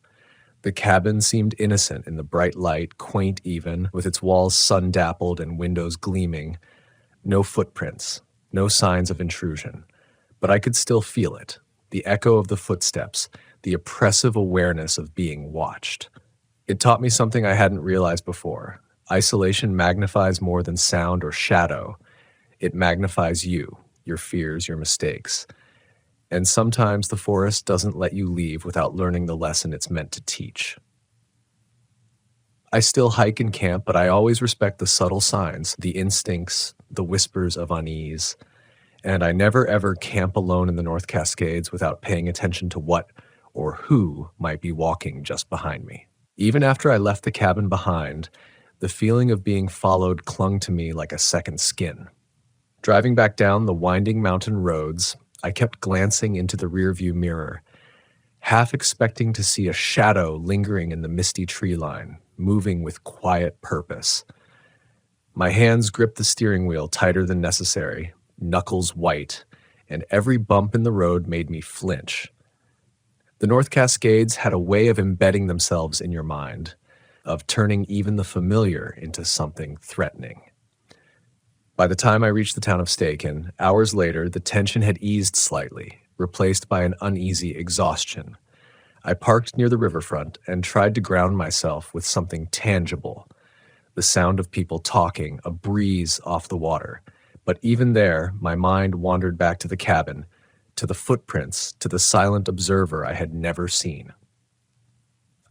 The cabin seemed innocent in the bright light, quaint even, with its walls sun-dappled and windows gleaming. No footprints, no signs of intrusion. But I could still feel it, the echo of the footsteps, the oppressive awareness of being watched. It taught me something I hadn't realized before. Isolation magnifies more than sound or shadow. It magnifies you, your fears, your mistakes. And sometimes the forest doesn't let you leave without learning the lesson it's meant to teach. I still hike and camp, but I always respect the subtle signs, the instincts, the whispers of unease. And I never ever camp alone in the North Cascades without paying attention to what or who might be walking just behind me. Even after I left the cabin behind, the feeling of being followed clung to me like a second skin. Driving back down the winding mountain roads, I kept glancing into the rearview mirror, half expecting to see a shadow lingering in the misty tree line, moving with quiet purpose. My hands gripped the steering wheel tighter than necessary, knuckles white, and every bump in the road made me flinch. The North Cascades had a way of embedding themselves in your mind, of turning even the familiar into something threatening. By the time I reached the town of Staken, hours later, the tension had eased slightly, replaced by an uneasy exhaustion. I parked near the riverfront and tried to ground myself with something tangible, the sound of people talking, a breeze off the water. But even there, my mind wandered back to the cabin, to the footprints, to the silent observer I had never seen.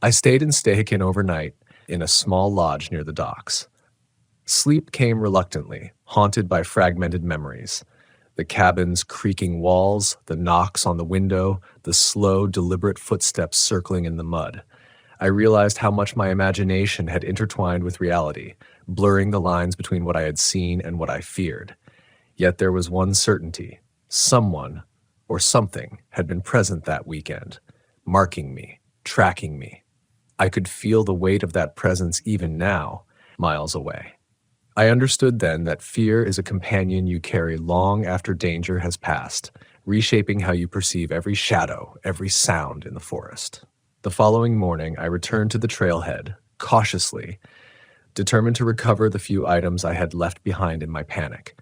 I stayed in Staken overnight in a small lodge near the docks. Sleep came reluctantly, haunted by fragmented memories. The cabin's creaking walls, the knocks on the window, the slow, deliberate footsteps circling in the mud. I realized how much my imagination had intertwined with reality, blurring the lines between what I had seen and what I feared. Yet there was one certainty: someone or something had been present that weekend, marking me, tracking me. I could feel the weight of that presence even now, miles away. I understood then that fear is a companion you carry long after danger has passed, reshaping how you perceive every shadow, every sound in the forest. The following morning, I returned to the trailhead, cautiously, determined to recover the few items I had left behind in my panic.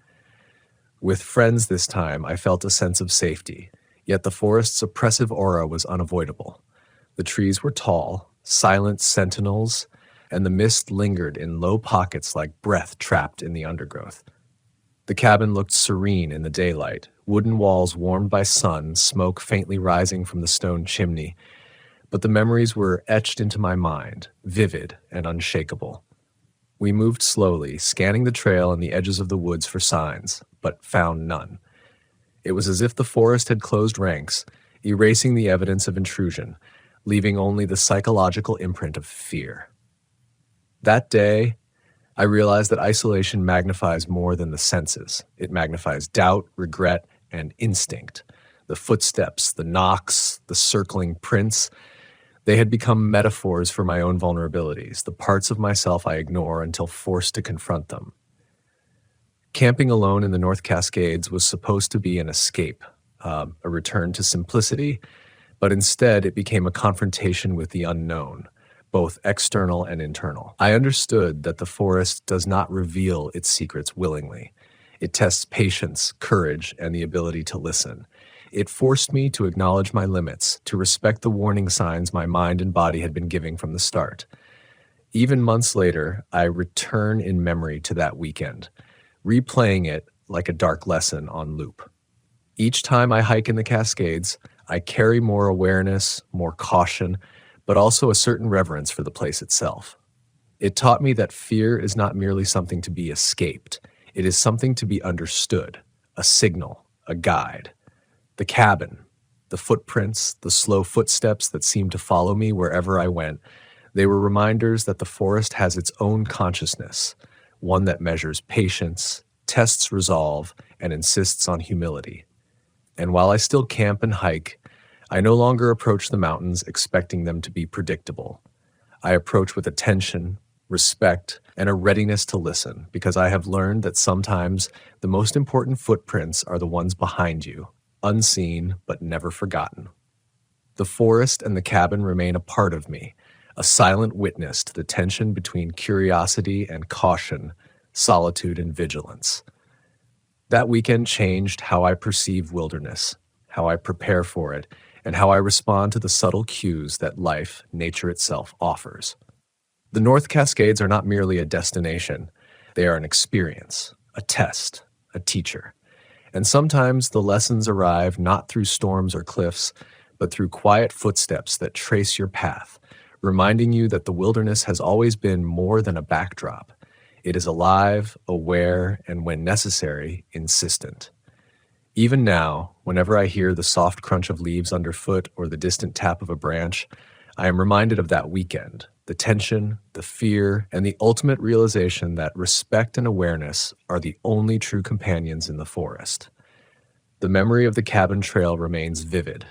With friends this time, I felt a sense of safety, yet the forest's oppressive aura was unavoidable. The trees were tall, silent sentinels, and the mist lingered in low pockets like breath trapped in the undergrowth. The cabin looked serene in the daylight, wooden walls warmed by sun, smoke faintly rising from the stone chimney, but the memories were etched into my mind, vivid and unshakable. We moved slowly, scanning the trail and the edges of the woods for signs, but found none. It was as if the forest had closed ranks, erasing the evidence of intrusion, leaving only the psychological imprint of fear. That day, I realized that isolation magnifies more than the senses. It magnifies doubt, regret, and instinct. The footsteps, the knocks, the circling prints, they had become metaphors for my own vulnerabilities, the parts of myself I ignore until forced to confront them. Camping alone in the North Cascades was supposed to be an escape, a return to simplicity, but instead it became a confrontation with the unknown, both external and internal. I understood that the forest does not reveal its secrets willingly. It tests patience, courage, and the ability to listen. It forced me to acknowledge my limits, to respect the warning signs my mind and body had been giving from the start. Even months later, I return in memory to that weekend, replaying it like a dark lesson on loop. Each time I hike in the Cascades, I carry more awareness, more caution, but also a certain reverence for the place itself. It taught me that fear is not merely something to be escaped. It is something to be understood, a signal, a guide. The cabin, the footprints, the slow footsteps that seemed to follow me wherever I went, they were reminders that the forest has its own consciousness, one that measures patience, tests resolve, and insists on humility. And while I still camp and hike, I no longer approach the mountains expecting them to be predictable. I approach with attention, respect, and a readiness to listen, because I have learned that sometimes the most important footprints are the ones behind you, unseen but never forgotten. The forest and the cabin remain a part of me, a silent witness to the tension between curiosity and caution, solitude and vigilance. That weekend changed how I perceive wilderness, how I prepare for it, and how I respond to the subtle cues that life, nature itself, offers. The North Cascades are not merely a destination. They are an experience, a test, a teacher. And sometimes the lessons arrive not through storms or cliffs, but through quiet footsteps that trace your path, reminding you that the wilderness has always been more than a backdrop. It is alive, aware, and when necessary, insistent. Even now, whenever I hear the soft crunch of leaves underfoot or the distant tap of a branch, I am reminded of that weekend, the tension, the fear, and the ultimate realization that respect and awareness are the only true companions in the forest. The memory of the cabin trail remains vivid.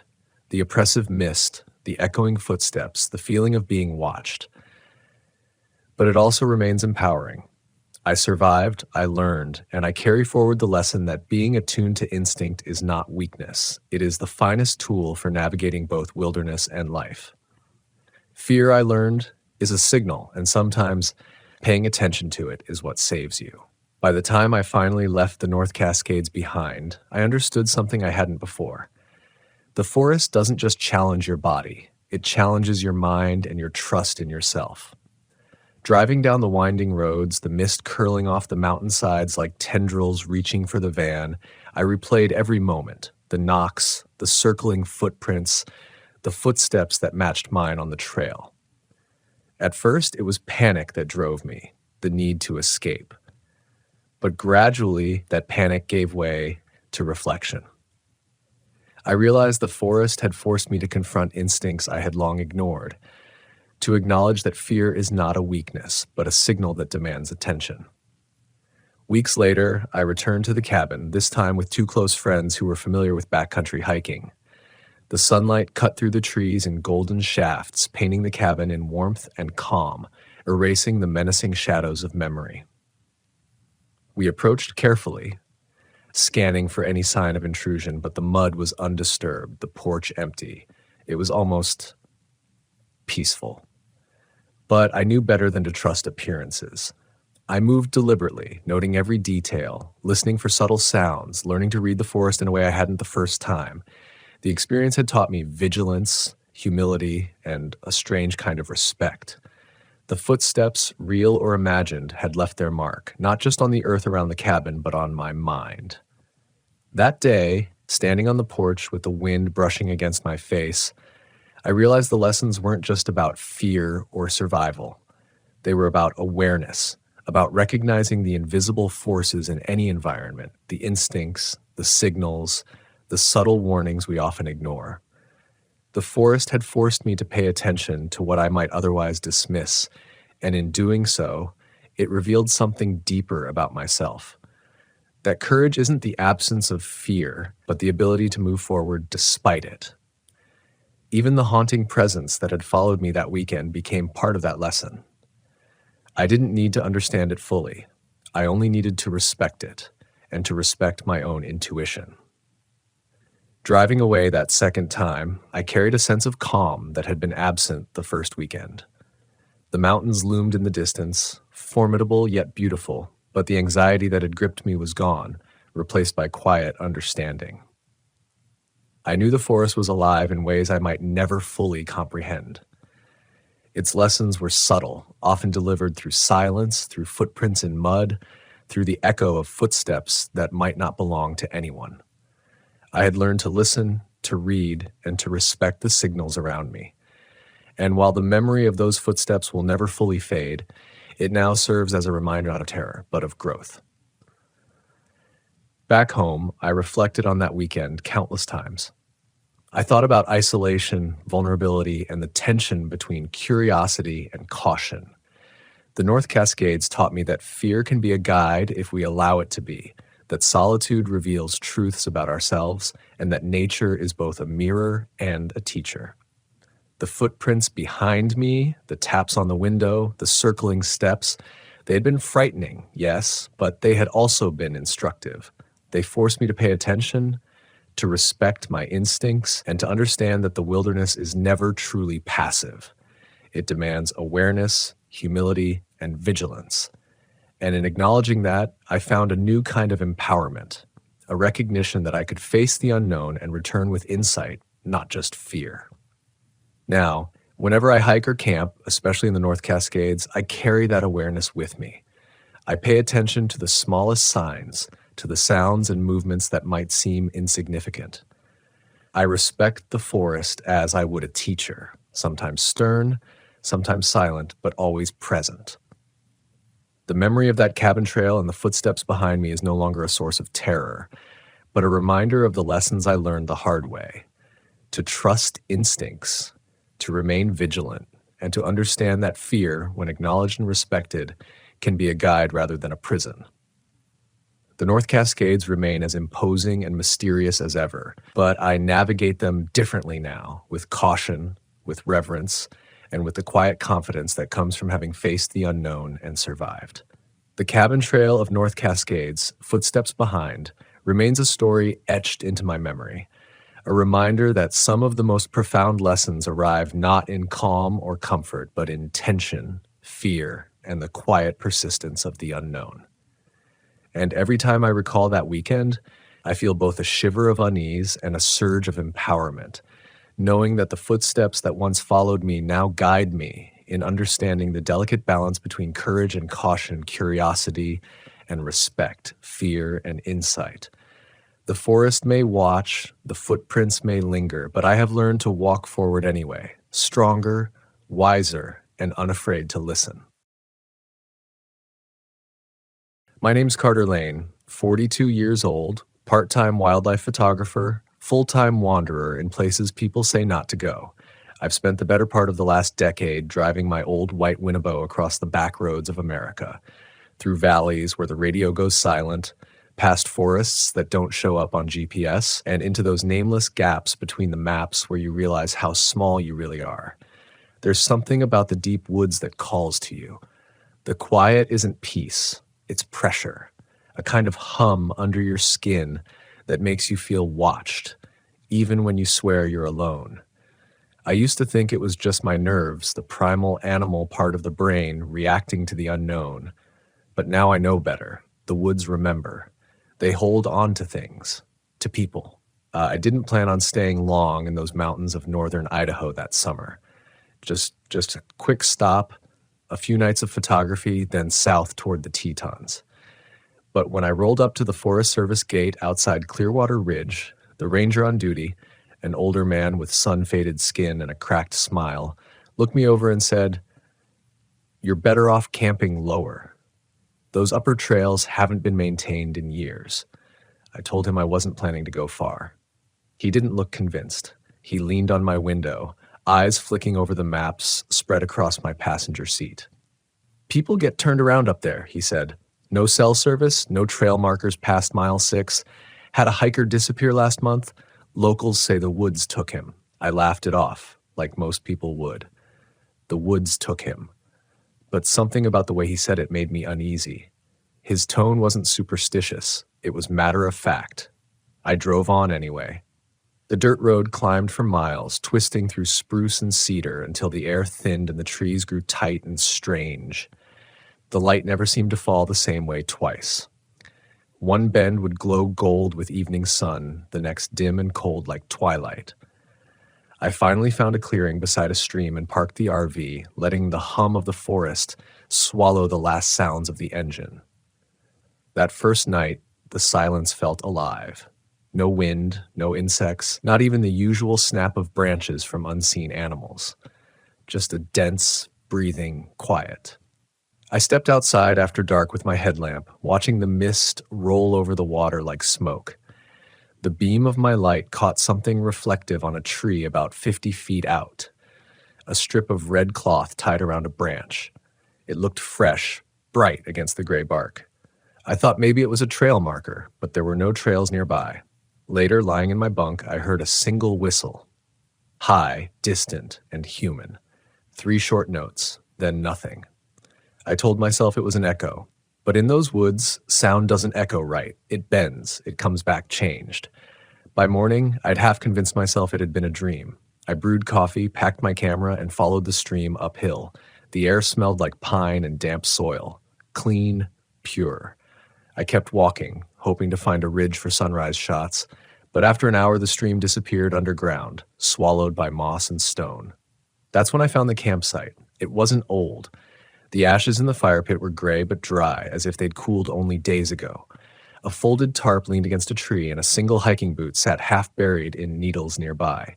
The oppressive mist, the echoing footsteps, the feeling of being watched. But it also remains empowering. I survived, I learned, and I carry forward the lesson that being attuned to instinct is not weakness. It is the finest tool for navigating both wilderness and life. Fear, I learned, is a signal, and sometimes paying attention to it is what saves you. By the time I finally left the North Cascades behind, I understood something I hadn't before. The forest doesn't just challenge your body, it challenges your mind and your trust in yourself. Driving down the winding roads, the mist curling off the mountainsides like tendrils reaching for the van, I replayed every moment, the knocks, the circling footprints, the footsteps that matched mine on the trail. At first, it was panic that drove me, the need to escape. But gradually, that panic gave way to reflection. I realized the forest had forced me to confront instincts I had long ignored, to acknowledge that fear is not a weakness, but a signal that demands attention. Weeks later, I returned to the cabin, this time with two close friends who were familiar with backcountry hiking. The sunlight cut through the trees in golden shafts, painting the cabin in warmth and calm, erasing the menacing shadows of memory. We approached carefully, scanning for any sign of intrusion, but the mud was undisturbed, the porch empty. It was almost peaceful. But I knew better than to trust appearances. I moved deliberately, noting every detail, listening for subtle sounds, learning to read the forest in a way I hadn't the first time. The experience had taught me vigilance, humility, and a strange kind of respect. The footsteps, real or imagined, had left their mark, not just on the earth around the cabin, but on my mind. That day, standing on the porch with the wind brushing against my face, I realized the lessons weren't just about fear or survival. They were about awareness, about recognizing the invisible forces in any environment, the instincts, the signals, the subtle warnings we often ignore. The forest had forced me to pay attention to what I might otherwise dismiss, and in doing so, it revealed something deeper about myself. That courage isn't the absence of fear, but the ability to move forward despite it. Even the haunting presence that had followed me that weekend became part of that lesson. I didn't need to understand it fully. I only needed to respect it, and to respect my own intuition. Driving away that second time, I carried a sense of calm that had been absent the first weekend. The mountains loomed in the distance, formidable yet beautiful, but the anxiety that had gripped me was gone, replaced by quiet understanding. I knew the forest was alive in ways I might never fully comprehend. Its lessons were subtle, often delivered through silence, through footprints in mud, through the echo of footsteps that might not belong to anyone. I had learned to listen, to read, and to respect the signals around me. And while the memory of those footsteps will never fully fade, it now serves as a reminder not of terror, but of growth. Back home, I reflected on that weekend countless times. I thought about isolation, vulnerability, and the tension between curiosity and caution. The North Cascades taught me that fear can be a guide if we allow it to be, that solitude reveals truths about ourselves, and that nature is both a mirror and a teacher. The footprints behind me, the taps on the window, the circling steps, they had been frightening, yes, but they had also been instructive. They forced me to pay attention, to respect my instincts, and to understand that the wilderness is never truly passive. It demands awareness, humility, and vigilance. And in acknowledging that, I found a new kind of empowerment, a recognition that I could face the unknown and return with insight, not just fear. Now, whenever I hike or camp, especially in the North Cascades, I carry that awareness with me. I pay attention to the smallest signs, to the sounds and movements that might seem insignificant. I respect the forest as I would a teacher, sometimes stern, sometimes silent, but always present. The memory of that cabin trail and the footsteps behind me is no longer a source of terror, but a reminder of the lessons I learned the hard way: to trust instincts, to remain vigilant, and to understand that fear, when acknowledged and respected, can be a guide rather than a prison. The North Cascades remain as imposing and mysterious as ever, but I navigate them differently now, with caution, with reverence, and with the quiet confidence that comes from having faced the unknown and survived. The cabin trail of North Cascades, Footsteps Behind, remains a story etched into my memory, a reminder that some of the most profound lessons arrive not in calm or comfort, but in tension, fear, and the quiet persistence of the unknown. And every time I recall that weekend, I feel both a shiver of unease and a surge of empowerment, knowing that the footsteps that once followed me now guide me in understanding the delicate balance between courage and caution, curiosity and respect, fear and insight. The forest may watch, the footprints may linger, but I have learned to walk forward anyway, stronger, wiser, and unafraid to listen. My name's Carter Lane, 42 years old, part-time wildlife photographer, full-time wanderer in places people say not to go. I've spent the better part of the last decade driving my old white Winnebago across the back roads of America, through valleys where the radio goes silent, past forests that don't show up on GPS, and into those nameless gaps between the maps where you realize how small you really are. There's something about the deep woods that calls to you. The quiet isn't peace, it's pressure, a kind of hum under your skin that makes you feel watched, even when you swear you're alone. I used to think it was just my nerves, the primal animal part of the brain reacting to the unknown. But now I know better. The woods remember. They hold on to things, to people. I didn't plan on staying long in those mountains of northern Idaho that summer. Just a quick stop, a few nights of photography, then south toward the Tetons. But when I rolled up to the Forest Service gate outside Clearwater Ridge, the ranger on duty, an older man with sun-faded skin and a cracked smile, looked me over and said, "You're better off camping lower. Those upper trails haven't been maintained in years." I told him I wasn't planning to go far. He didn't look convinced. He leaned on my window, eyes flicking over the maps spread across my passenger seat. "People get turned around up there," he said. "No cell service, no trail markers past mile 6. Had a hiker disappear last month. Locals say the woods took him." I laughed it off, like most people would. The woods took him. But something about the way he said it made me uneasy. His tone wasn't superstitious. It was matter of fact. I drove on anyway. The dirt road climbed for miles, twisting through spruce and cedar until the air thinned and the trees grew tight and strange. The light never seemed to fall the same way twice. One bend would glow gold with evening sun, the next dim and cold like twilight. I finally found a clearing beside a stream and parked the RV, letting the hum of the forest swallow the last sounds of the engine. That first night, the silence felt alive. No wind, no insects, not even the usual snap of branches from unseen animals. Just a dense, breathing quiet. I stepped outside after dark with my headlamp, watching the mist roll over the water like smoke. The beam of my light caught something reflective on a tree about 50 feet out. A strip of red cloth tied around a branch. It looked fresh, bright against the gray bark. I thought maybe it was a trail marker, but there were no trails nearby. Later, lying in my bunk, I heard a single whistle. High, distant, and human. 3 short notes, then nothing. I told myself it was an echo. But in those woods, sound doesn't echo right. It bends. It comes back changed. By morning, I'd half convinced myself it had been a dream. I brewed coffee, packed my camera, and followed the stream uphill. The air smelled like pine and damp soil. Clean, pure. I kept walking, hoping to find a ridge for sunrise shots, but after an hour the stream disappeared underground, swallowed by moss and stone. That's when I found the campsite. It wasn't old. The ashes in the fire pit were gray but dry, as if they'd cooled only days ago. A folded tarp leaned against a tree, and a single hiking boot sat half buried in needles nearby.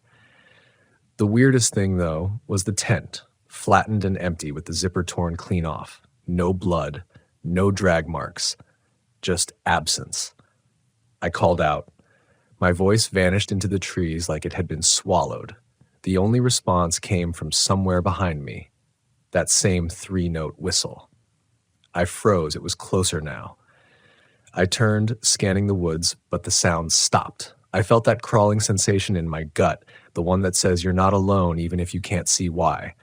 The weirdest thing, though, was the tent, flattened and empty with the zipper torn clean off. No blood, no drag marks, just absence. I called out. My voice vanished into the trees like it had been swallowed. The only response came from somewhere behind me. That same 3-note whistle. I froze. It was closer now. I turned, scanning the woods, but the sound stopped. I felt that crawling sensation in my gut, the one that says you're not alone even if you can't see why.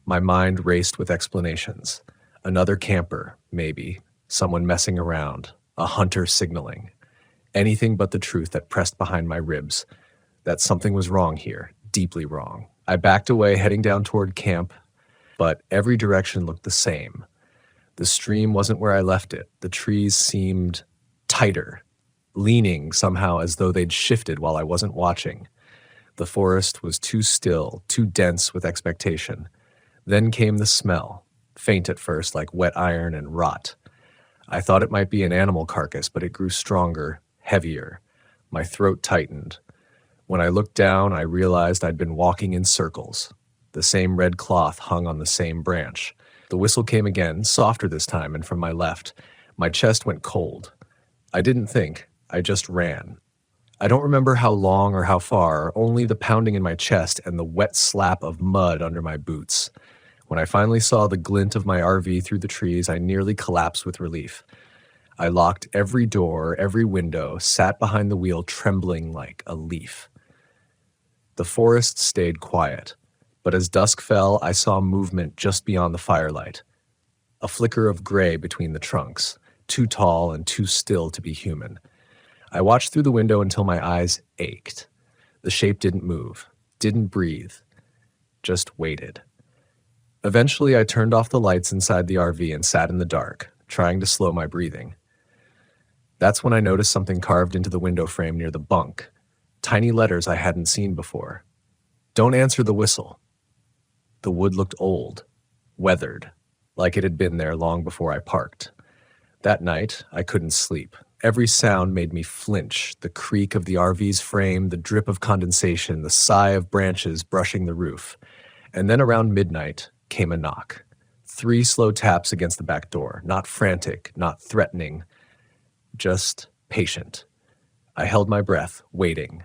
My mind raced with explanations. Another camper, maybe. Someone messing around. A hunter signaling. Anything but the truth that pressed behind my ribs. That something was wrong here, deeply wrong. I backed away, heading down toward camp, but every direction looked the same. The stream wasn't where I left it. The trees seemed tighter, leaning somehow as though they'd shifted while I wasn't watching. The forest was too still, too dense with expectation. Then came the smell, faint at first like wet iron and rot. I thought it might be an animal carcass, but it grew stronger, heavier. My throat tightened. When I looked down, I realized I'd been walking in circles. The same red cloth hung on the same branch. The whistle came again, softer this time, and from my left. My chest went cold. I didn't think. I just ran. I don't remember how long or how far, only the pounding in my chest and the wet slap of mud under my boots. When I finally saw the glint of my RV through the trees, I nearly collapsed with relief. I locked every door, every window, sat behind the wheel trembling like a leaf. The forest stayed quiet, but as dusk fell, I saw movement just beyond the firelight. A flicker of gray between the trunks, too tall and too still to be human. I watched through the window until my eyes ached. The shape didn't move, didn't breathe, just waited. Eventually, I turned off the lights inside the RV and sat in the dark, trying to slow my breathing. That's when I noticed something carved into the window frame near the bunk. Tiny letters I hadn't seen before. "Don't answer the whistle." The wood looked old, weathered, like it had been there long before I parked. That night, I couldn't sleep. Every sound made me flinch, the creak of the RV's frame, the drip of condensation, the sigh of branches brushing the roof. And then around midnight came a knock. 3 slow taps against the back door, not frantic, not threatening, just patient. I held my breath, waiting.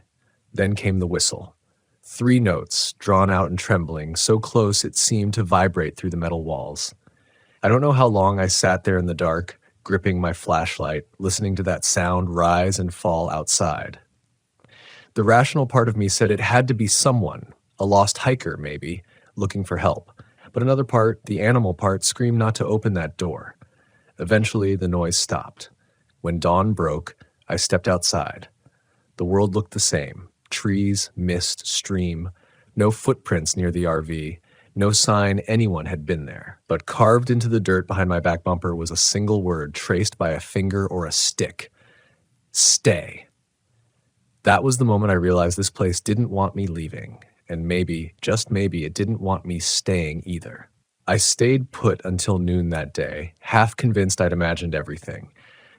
Then came the whistle. 3 notes, drawn out and trembling, so close it seemed to vibrate through the metal walls. I don't know how long I sat there in the dark, gripping my flashlight, listening to that sound rise and fall outside. The rational part of me said it had to be someone, a lost hiker maybe, looking for help. But another part, the animal part, screamed not to open that door. Eventually, the noise stopped. When dawn broke, I stepped outside. The world looked the same. Trees, mist, stream. No footprints near the RV. No sign anyone had been there. But carved into the dirt behind my back bumper was a single word traced by a finger or a stick. Stay. That was the moment I realized this place didn't want me leaving. And maybe, just maybe, it didn't want me staying either. I stayed put until noon that day, half convinced I'd imagined everything.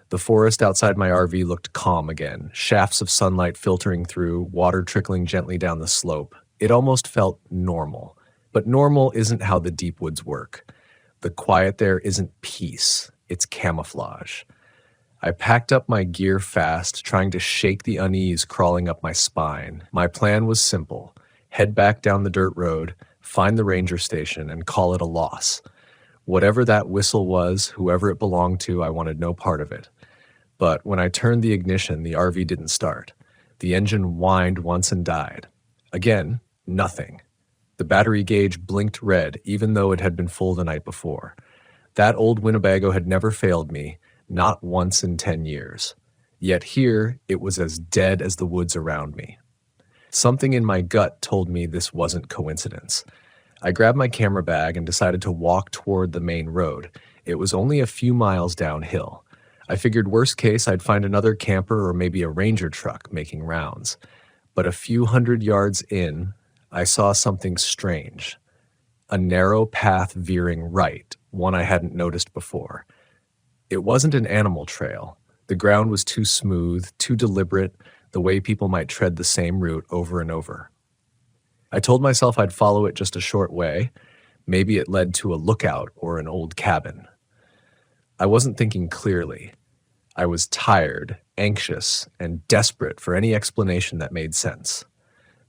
The forest outside my RV looked calm again, shafts of sunlight filtering through, water trickling gently down the slope. It almost felt normal. But normal isn't how the deep woods work. The quiet there isn't peace, it's camouflage. I packed up my gear fast, trying to shake the unease crawling up my spine. My plan was simple. Head back down the dirt road, find the ranger station, and call it a loss. Whatever that whistle was, whoever it belonged to, I wanted no part of it. But when I turned the ignition, the RV didn't start. The engine whined once and died. Again, nothing. The battery gauge blinked red, even though it had been full the night before. That old Winnebago had never failed me, not once in 10 years. Yet here, it was as dead as the woods around me. Something in my gut told me this wasn't coincidence. I grabbed my camera bag and decided to walk toward the main road. It was only a few miles downhill. I figured worst case I'd find another camper or maybe a ranger truck making rounds. But a few hundred yards in, I saw something strange. A narrow path veering right, one I hadn't noticed before. It wasn't an animal trail. The ground was too smooth, too deliberate, the way people might tread the same route over and over. I told myself I'd follow it just a short way. Maybe it led to a lookout or an old cabin. I wasn't thinking clearly. I was tired, anxious, and desperate for any explanation that made sense.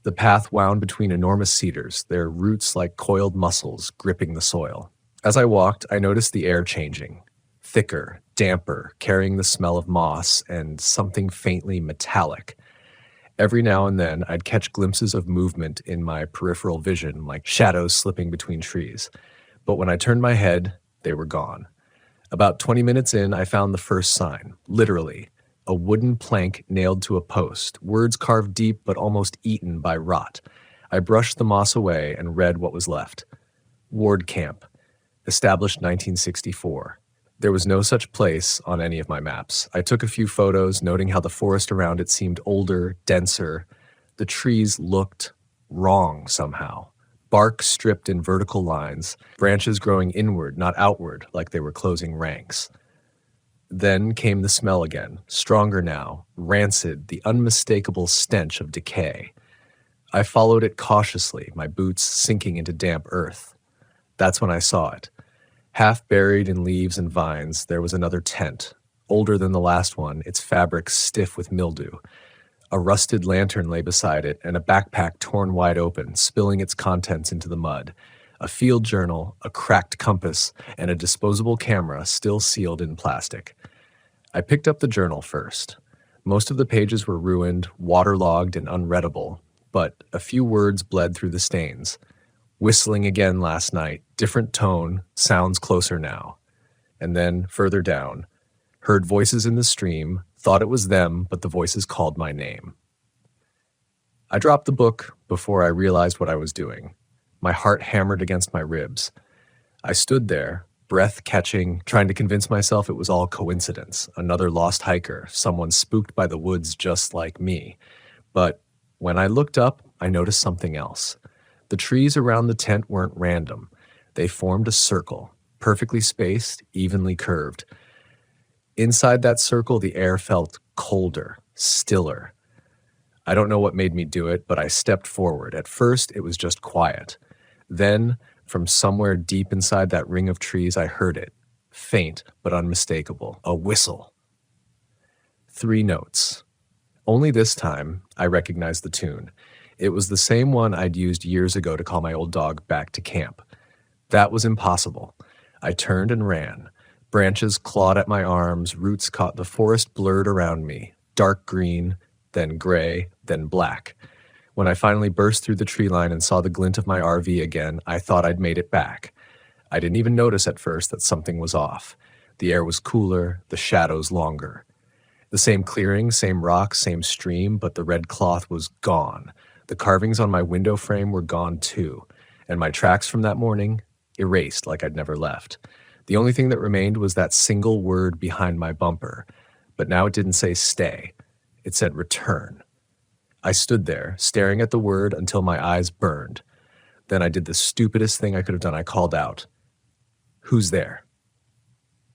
The path wound between enormous cedars, their roots like coiled muscles gripping the soil. As I walked, I noticed the air changing. Thicker, damper, carrying the smell of moss and something faintly metallic. Every now and then, I'd catch glimpses of movement in my peripheral vision, like shadows slipping between trees. But when I turned my head, they were gone. About 20 minutes in, I found the first sign, literally, a wooden plank nailed to a post, words carved deep but almost eaten by rot. I brushed the moss away and read what was left. Ward Camp, established 1964. There was no such place on any of my maps. I took a few photos, noting how the forest around it seemed older, denser. The trees looked wrong somehow. Bark stripped in vertical lines, branches growing inward, not outward, like they were closing ranks. Then came the smell again, stronger now, rancid, the unmistakable stench of decay. I followed it cautiously, my boots sinking into damp earth. That's when I saw it. Half buried in leaves and vines, there was another tent, older than the last one, its fabric stiff with mildew. A rusted lantern lay beside it, and a backpack torn wide open, spilling its contents into the mud. A field journal, a cracked compass, and a disposable camera still sealed in plastic. I picked up the journal first. Most of the pages were ruined, waterlogged, and unreadable, but a few words bled through the stains. Whistling again last night, different tone, sounds closer now. And then, further down, heard voices in the stream, thought it was them, but the voices called my name. I dropped the book before I realized what I was doing. My heart hammered against my ribs. I stood there, breath catching, trying to convince myself it was all coincidence, another lost hiker, someone spooked by the woods just like me. But when I looked up, I noticed something else. The trees around the tent weren't random. They formed a circle, perfectly spaced, evenly curved. Inside that circle, the air felt colder, stiller. I don't know what made me do it, but I stepped forward. At first, it was just quiet. Then, from somewhere deep inside that ring of trees, I heard it, faint but unmistakable, a whistle. 3 notes. Only this time, I recognized the tune. It was the same one I'd used years ago to call my old dog back to camp. That was impossible. I turned and ran. Branches clawed at my arms, roots caught, the forest blurred around me, dark green, then gray, then black. When I finally burst through the tree line and saw the glint of my RV again, I thought I'd made it back. I didn't even notice at first that something was off. The air was cooler, the shadows longer. The same clearing, same rock, same stream, but the red cloth was gone. The carvings on my window frame were gone too, and my tracks from that morning erased like I'd never left. The only thing that remained was that single word behind my bumper, but now it didn't say stay. It said return. I stood there, staring at the word until my eyes burned. Then I did the stupidest thing I could have done. I called out, "Who's there?"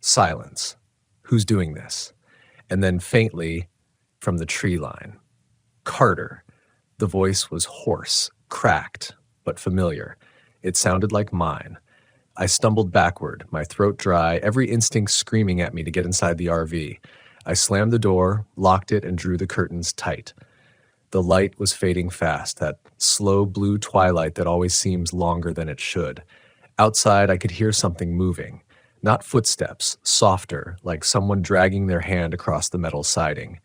Silence. Who's doing this? And then faintly, from the tree line, "Carter." The voice was hoarse, cracked, but familiar. It sounded like mine. I stumbled backward, my throat dry, every instinct screaming at me to get inside the RV. I slammed the door, locked it, and drew the curtains tight. The light was fading fast, that slow blue twilight that always seems longer than it should. Outside, I could hear something moving. Not footsteps, softer, like someone dragging their hand across the metal siding.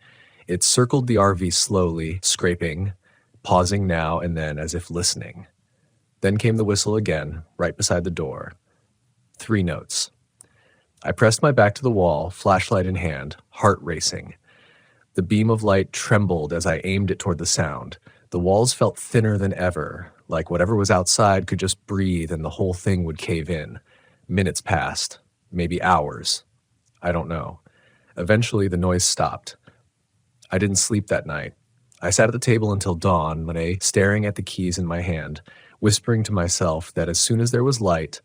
It circled the RV slowly, scraping, pausing now and then as if listening. Then came the whistle again, right beside the door. 3 notes. I pressed my back to the wall, flashlight in hand, heart racing. The beam of light trembled as I aimed it toward the sound. The walls felt thinner than ever, like whatever was outside could just breathe and the whole thing would cave in. Minutes passed, maybe hours. I don't know. Eventually, the noise stopped. I didn't sleep that night. I sat at the table until dawn, staring at the keys in my hand, whispering to myself that as soon as there was light,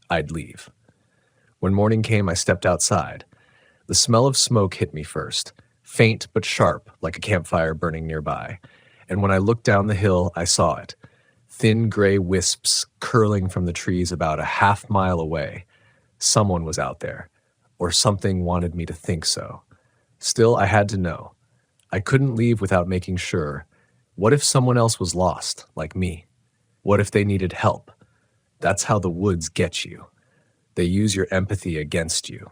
I'd leave. When morning came, I stepped outside. The smell of smoke hit me first, faint but sharp, like a campfire burning nearby. And when I looked down the hill, I saw it. Thin gray wisps curling from the trees about a half-mile away. Someone was out there, or something wanted me to think so. Still, I had to know. I couldn't leave without making sure. What if someone else was lost, like me? What if they needed help? That's how the woods get you. They use your empathy against you.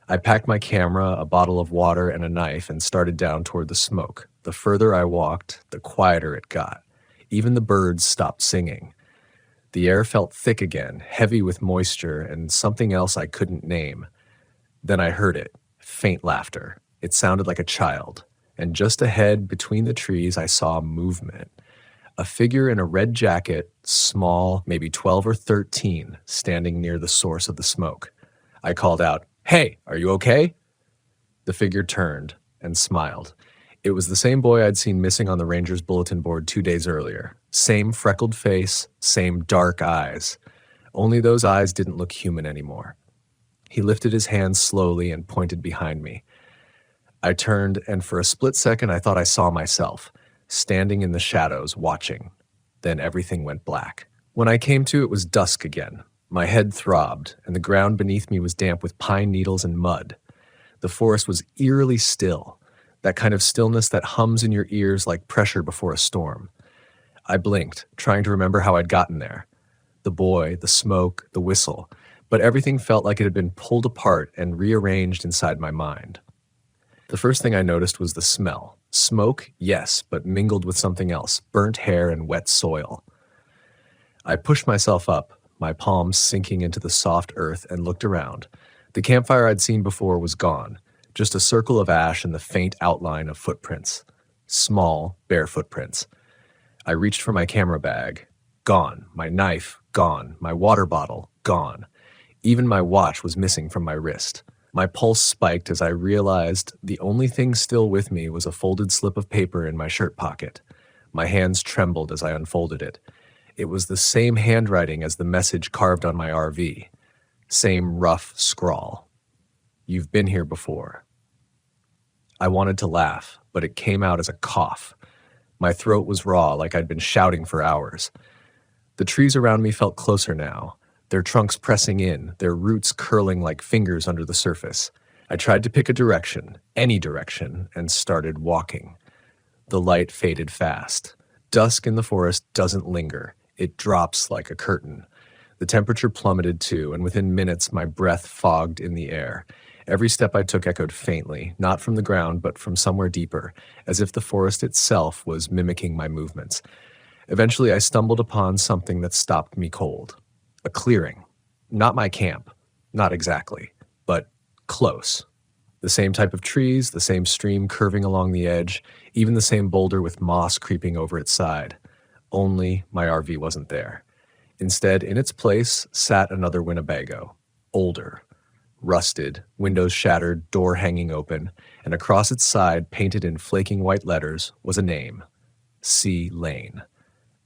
I packed my camera, a bottle of water, and a knife and started down toward the smoke. The further I walked, the quieter it got. Even the birds stopped singing. The air felt thick again, heavy with moisture and something else I couldn't name. Then I heard it, faint laughter. It sounded like a child. And just ahead, between the trees, I saw movement. A figure in a red jacket, small, maybe 12 or 13, standing near the source of the smoke. I called out, "Hey, are you okay?" The figure turned and smiled. It was the same boy I'd seen missing on the ranger's bulletin board 2 days earlier. Same freckled face, same dark eyes. Only those eyes didn't look human anymore. He lifted his hands slowly and pointed behind me. I turned, and for a split second I thought I saw myself, standing in the shadows, watching. Then everything went black. When I came to, it was dusk again. My head throbbed, and the ground beneath me was damp with pine needles and mud. The forest was eerily still. that kind of stillness that hums in your ears like pressure before a storm. I blinked, trying to remember how I'd gotten there. The boy, the smoke, the whistle, but everything felt like it had been pulled apart and rearranged inside my mind. The first thing I noticed was the smell. Smoke, yes, but mingled with something else, burnt hair and wet soil. I pushed myself up, my palms sinking into the soft earth, and looked around. The campfire I'd seen before was gone, just a circle of ash and the faint outline of footprints. Small, bare footprints. I reached for my camera bag. Gone. My knife, gone. My water bottle, gone. Even my watch was missing from my wrist. My pulse spiked as I realized the only thing still with me was a folded slip of paper in my shirt pocket. My hands trembled as I unfolded it. It was the same handwriting as the message carved on my RV. Same rough scrawl. You've been here before. I wanted to laugh, but it came out as a cough. My throat was raw, like I'd been shouting for hours. The trees around me felt closer now, their trunks pressing in, their roots curling like fingers under the surface. I tried to pick a direction, any direction, and started walking. The light faded fast. Dusk in the forest doesn't linger. It drops like a curtain. The temperature plummeted too, and within minutes my breath fogged in the air. Every step I took echoed faintly, not from the ground, but from somewhere deeper, as if the forest itself was mimicking my movements. Eventually I stumbled upon something that stopped me cold. A clearing. Not my camp. Not exactly, but close. The same type of trees, the same stream curving along the edge, even the same boulder with moss creeping over its side. Only my RV wasn't there. Instead, in its place, sat another Winnebago. Older. Rusted, windows shattered, door hanging open, and across its side, painted in flaking white letters, was a name. C. Lane.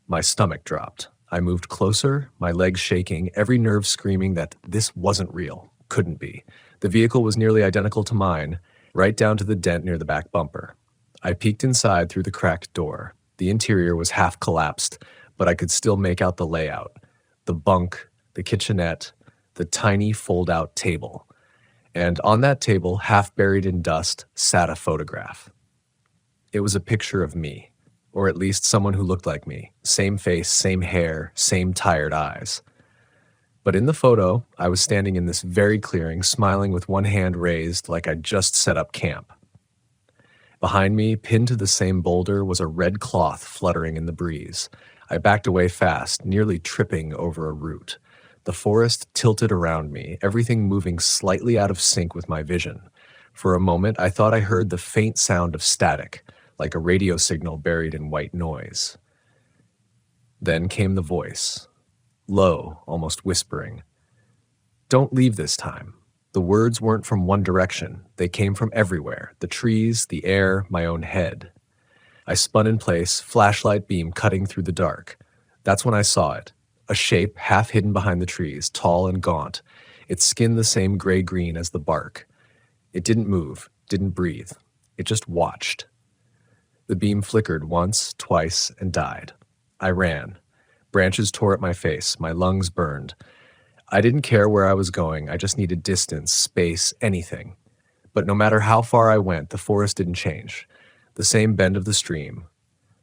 My stomach dropped. I moved closer, my legs shaking, every nerve screaming that this wasn't real, couldn't be. The vehicle was nearly identical to mine, right down to the dent near the back bumper. I peeked inside through the cracked door. The interior was half collapsed, but I could still make out the layout. The bunk, the kitchenette, the tiny fold-out table. And on that table, half buried in dust, sat a photograph. It was a picture of me, or at least someone who looked like me. Same face, same hair, same tired eyes. But in the photo, I was standing in this very clearing, smiling with one hand raised like I'd just set up camp. Behind me, pinned to the same boulder, was a red cloth fluttering in the breeze. I backed away fast, nearly tripping over a root. The forest tilted around me, everything moving slightly out of sync with my vision. For a moment, I thought I heard the faint sound of static, like a radio signal buried in white noise. Then came the voice, low, almost whispering. Don't leave this time. The words weren't from one direction. They came from everywhere, the trees, the air, my own head. I spun in place, flashlight beam cutting through the dark. That's when I saw it, a shape half hidden behind the trees, tall and gaunt, its skin the same gray-green as the bark. It didn't move, didn't breathe. It just watched. The beam flickered once, twice, and died. I ran. Branches tore at my face, my lungs burned. I didn't care where I was going, I just needed distance, space, anything. But no matter how far I went, the forest didn't change. The same bend of the stream,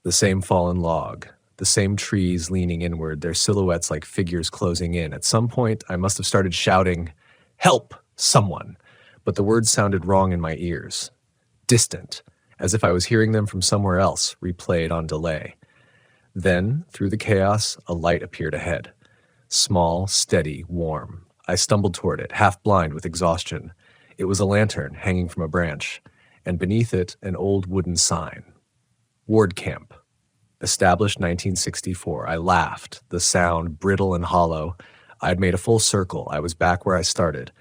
the same fallen log, the same trees leaning inward, their silhouettes like figures closing in. At some point, I must have started shouting, "Help! Someone!" But the words sounded wrong in my ears. Distant, as if I was hearing them from somewhere else, replayed on delay. Then, through the chaos, a light appeared ahead. Small, steady, warm. I stumbled toward it, half blind with exhaustion. It was a lantern hanging from a branch, and beneath it, an old wooden sign. Ward Camp. Established 1964. I laughed, the sound brittle and hollow. I'd made a full circle. I was back where I started.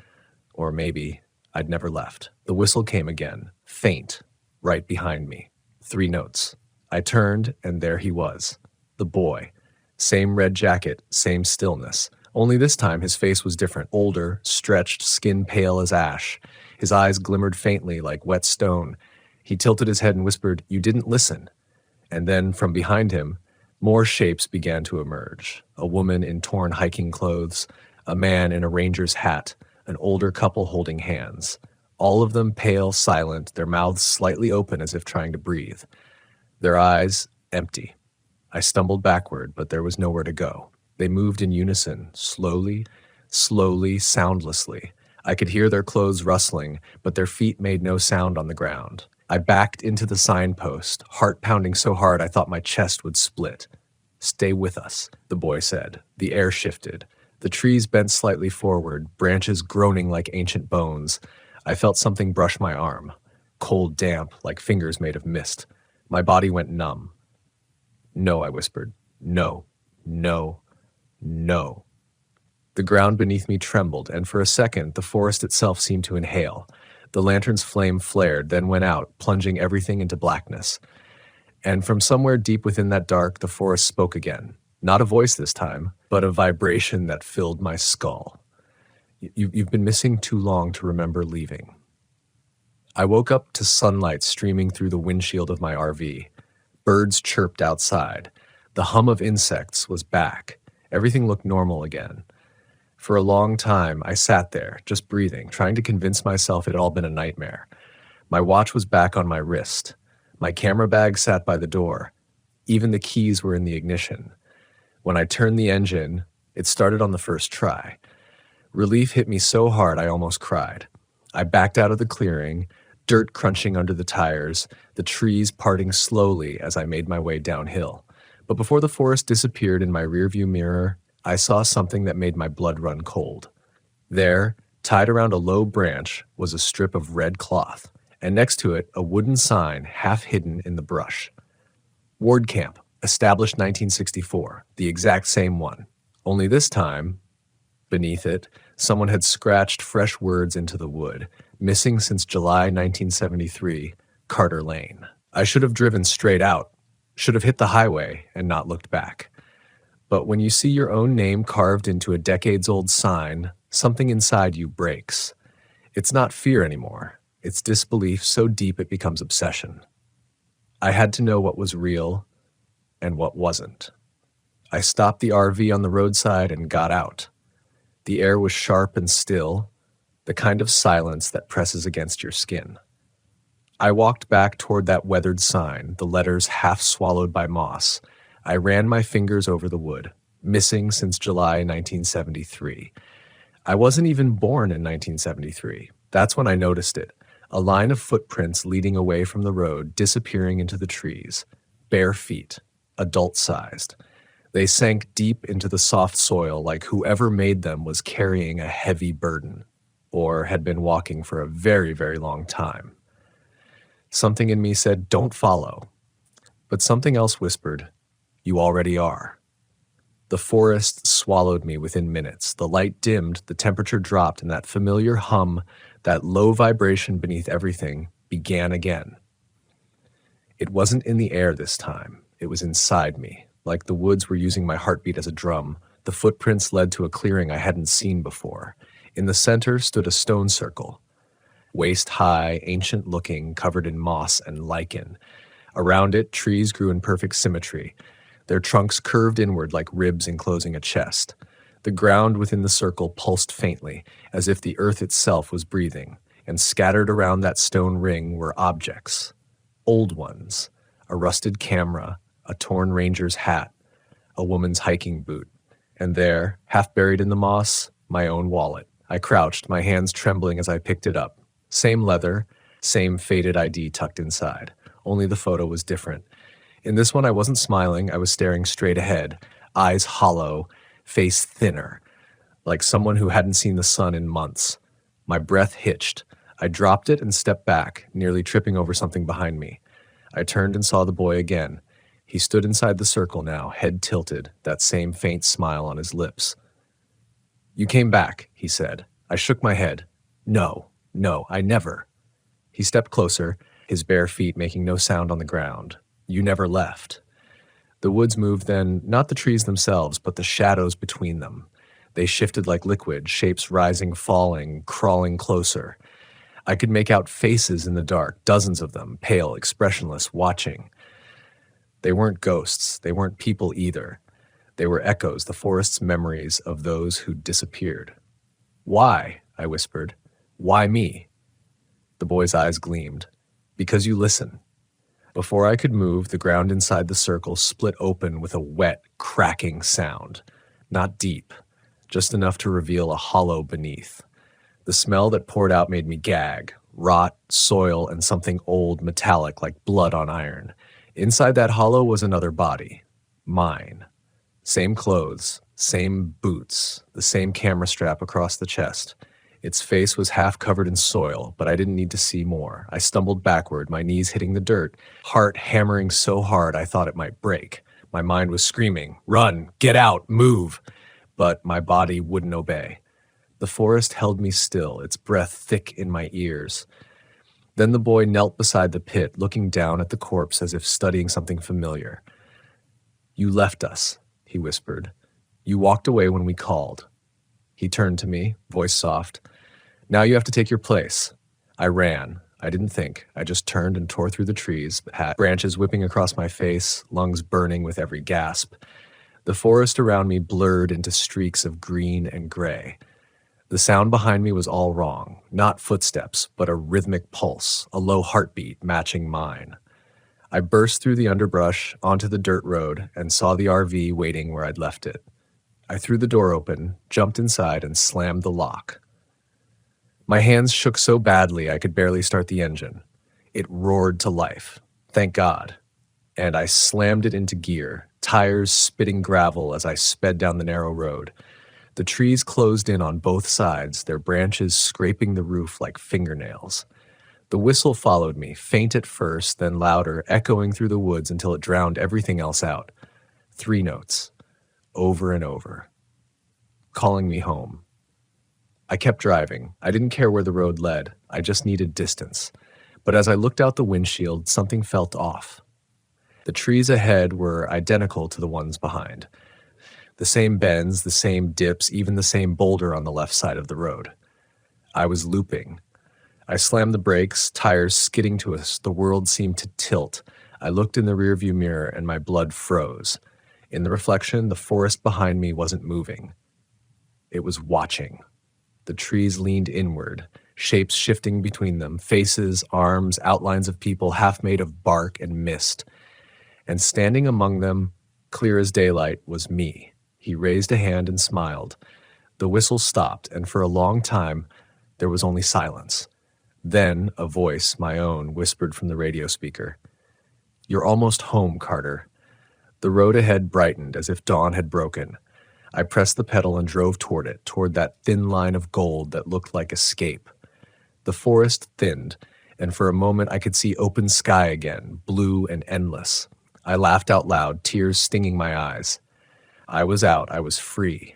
Or maybe I'd never left. The whistle came again, faint, right behind me. 3 notes. I turned, and there he was. The boy. Same red jacket, same stillness. Only this time his face was different, older, stretched, skin pale as ash. His eyes glimmered faintly like wet stone. He tilted his head and whispered, "You didn't listen." And then, from behind him, more shapes began to emerge. A woman in torn hiking clothes, a man in a ranger's hat, an older couple holding hands. All of them pale, silent, their mouths slightly open as if trying to breathe. Their eyes empty. I stumbled backward, but there was nowhere to go. They moved in unison, slowly, slowly, soundlessly. I could hear their clothes rustling, but their feet made no sound on the ground. I backed into the signpost, heart pounding so hard I thought my chest would split. "Stay with us," the boy said. The air shifted. The trees bent slightly forward, branches groaning like ancient bones. I felt something brush my arm. Cold, damp, like fingers made of mist. My body went numb. "No," I whispered. "No, no, no." The ground beneath me trembled, and for a second, the forest itself seemed to inhale. The lantern's flame flared, then went out, plunging everything into blackness. And from somewhere deep within that dark, the forest spoke again. Not a voice this time, but a vibration that filled my skull. You've been missing too long to remember leaving." I woke up to sunlight streaming through the windshield of my RV. Birds chirped outside. The hum of insects was back. Everything looked normal again. For a long time, I sat there, just breathing, trying to convince myself it had all been a nightmare. My watch was back on my wrist. My camera bag sat by the door. Even the keys were in the ignition. When I turned the engine, it started on the first try. Relief hit me so hard I almost cried. I backed out of the clearing, dirt crunching under the tires, the trees parting slowly as I made my way downhill. But before the forest disappeared in my rearview mirror, I saw something that made my blood run cold. There, tied around a low branch, was a strip of red cloth, and next to it, a wooden sign half hidden in the brush. "Ward Camp, established 1964, the exact same one. Only this time," beneath it, someone had scratched fresh words into the wood. "Missing since July 1973, Carter Lane." I should have driven straight out, should have hit the highway and not looked back. But when you see your own name carved into a decades-old sign, something inside you breaks. It's not fear anymore. It's disbelief so deep it becomes obsession. I had to know what was real and what wasn't. I stopped the RV on the roadside and got out. The air was sharp and still, the kind of silence that presses against your skin. I walked back toward that weathered sign, the letters half swallowed by moss. I ran my fingers over the wood. Missing since July 1973. I wasn't even born in 1973. That's when I noticed it. A line of footprints leading away from the road, disappearing into the trees. Bare feet, adult-sized. They sank deep into the soft soil like whoever made them was carrying a heavy burden, or had been walking for a very, very long time. Something in me said, "Don't follow." But something else whispered, "You already are." The forest swallowed me within minutes. The light dimmed, the temperature dropped, and that familiar hum, that low vibration beneath everything, began again. It wasn't in the air this time. It was inside me. Like the woods were using my heartbeat as a drum, the footprints led to a clearing I hadn't seen before. In the center stood a stone circle. Waist-high, ancient-looking, covered in moss and lichen. Around it, trees grew in perfect symmetry. Their trunks curved inward like ribs enclosing a chest. The ground within the circle pulsed faintly, as if the earth itself was breathing, and scattered around that stone ring were objects. Old ones. A rusted camera, a torn ranger's hat, a woman's hiking boot. And there, half buried in the moss, my own wallet. I crouched, my hands trembling as I picked it up. Same leather, same faded ID tucked inside. Only the photo was different. In this one, I wasn't smiling. I was staring straight ahead, eyes hollow, face thinner, like someone who hadn't seen the sun in months. My breath hitched. I dropped it and stepped back, nearly tripping over something behind me. I turned and saw the boy again. He stood inside the circle now, head tilted, that same faint smile on his lips. "You came back," he said. I shook my head. No, I never." He stepped closer, his bare feet making no sound on the ground. "You never left." The woods moved then, not the trees themselves, but the shadows between them. They shifted like liquid, shapes rising, falling, crawling closer. I could make out faces in the dark, dozens of them, pale, expressionless, watching. They weren't ghosts, they weren't people either. They were echoes, the forest's memories of those who'd disappeared. "Why?" I whispered. "Why me?" The boy's eyes gleamed. Because you listen. Before I could move, the ground inside the circle split open with a wet, cracking sound. Not deep, just enough to reveal a hollow beneath. The smell that poured out made me gag. Rot, soil, and something old, metallic like blood on iron. Inside that hollow was another body. Mine. Same clothes, same boots, the same camera strap across the chest. Its face was half covered in soil, but I didn't need to see more. I stumbled backward, my knees hitting the dirt, heart hammering so hard I thought it might break. My mind was screaming, "Run, get out, move!" But my body wouldn't obey. The forest held me still, its breath thick in my ears. Then the boy knelt beside the pit, looking down at the corpse as if studying something familiar. "You left us," he whispered. "You walked away when we called." He turned to me, voice soft. "Now you have to take your place." I ran. I didn't think. I just turned and tore through the trees, branches whipping across my face, lungs burning with every gasp. The forest around me blurred into streaks of green and gray. The sound behind me was all wrong. Not footsteps, but a rhythmic pulse, a low heartbeat matching mine. I burst through the underbrush onto the dirt road and saw the RV waiting where I'd left it. I threw the door open, jumped inside, and slammed the lock. My hands shook so badly I could barely start the engine. It roared to life. Thank God. And I slammed it into gear, tires spitting gravel as I sped down the narrow road. The trees closed in on both sides, their branches scraping the roof like fingernails. The whistle followed me, faint at first, then louder, echoing through the woods until it drowned everything else out. 3 notes, over and over, calling me home. I kept driving. I didn't care where the road led. I just needed distance. But as I looked out the windshield, something felt off. The trees ahead were identical to the ones behind. The same bends, the same dips, even the same boulder on the left side of the road. I was looping. I slammed the brakes, tires skidding to us. The world seemed to tilt. I looked in the rearview mirror and my blood froze. In the reflection, the forest behind me wasn't moving. It was watching. The trees leaned inward, shapes shifting between them, faces, arms, outlines of people half made of bark and mist. And standing among them, clear as daylight, was me. He raised a hand and smiled. The whistle stopped, and for a long time, there was only silence. Then a voice, my own, whispered from the radio speaker. "You're almost home, Carter." The road ahead brightened as if dawn had broken. I pressed the pedal and drove toward it, toward that thin line of gold that looked like escape. The forest thinned, and for a moment I could see open sky again, blue and endless. I laughed out loud, tears stinging my eyes. I was out, I was free.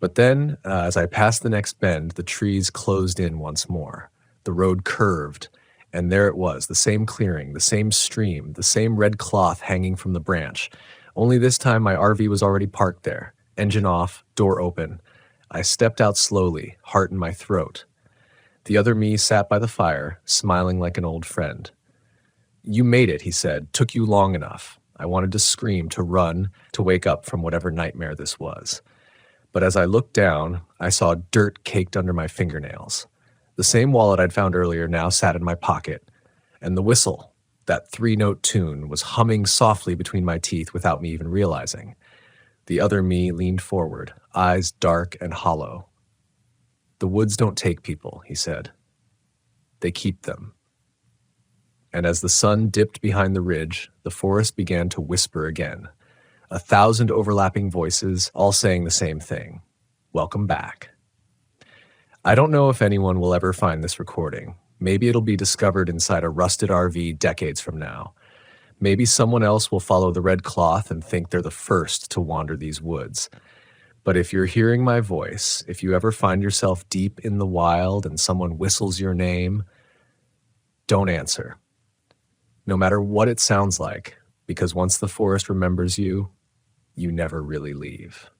But then, as I passed the next bend, the trees closed in once more. The road curved, and there it was, the same clearing, the same stream, the same red cloth hanging from the branch. Only this time my RV was already parked there. Engine off, door open. I stepped out slowly, heart in my throat. The other me sat by the fire, smiling like an old friend. "You made it," he said. "Took you long enough." I wanted to scream, to run, to wake up from whatever nightmare this was. But as I looked down, I saw dirt caked under my fingernails. The same wallet I'd found earlier now sat in my pocket, and the whistle, that 3-note tune, was humming softly between my teeth without me even realizing. The other me leaned forward, eyes dark and hollow. "The woods don't take people," he said. "They keep them." And as the sun dipped behind the ridge, the forest began to whisper again. 1,000 overlapping voices, all saying the same thing. Welcome back. I don't know if anyone will ever find this recording. Maybe it'll be discovered inside a rusted RV decades from now. Maybe someone else will follow the red cloth and think they're the first to wander these woods. But if you're hearing my voice, if you ever find yourself deep in the wild and someone whistles your name, don't answer. No matter what it sounds like, because once the forest remembers you, you never really leave.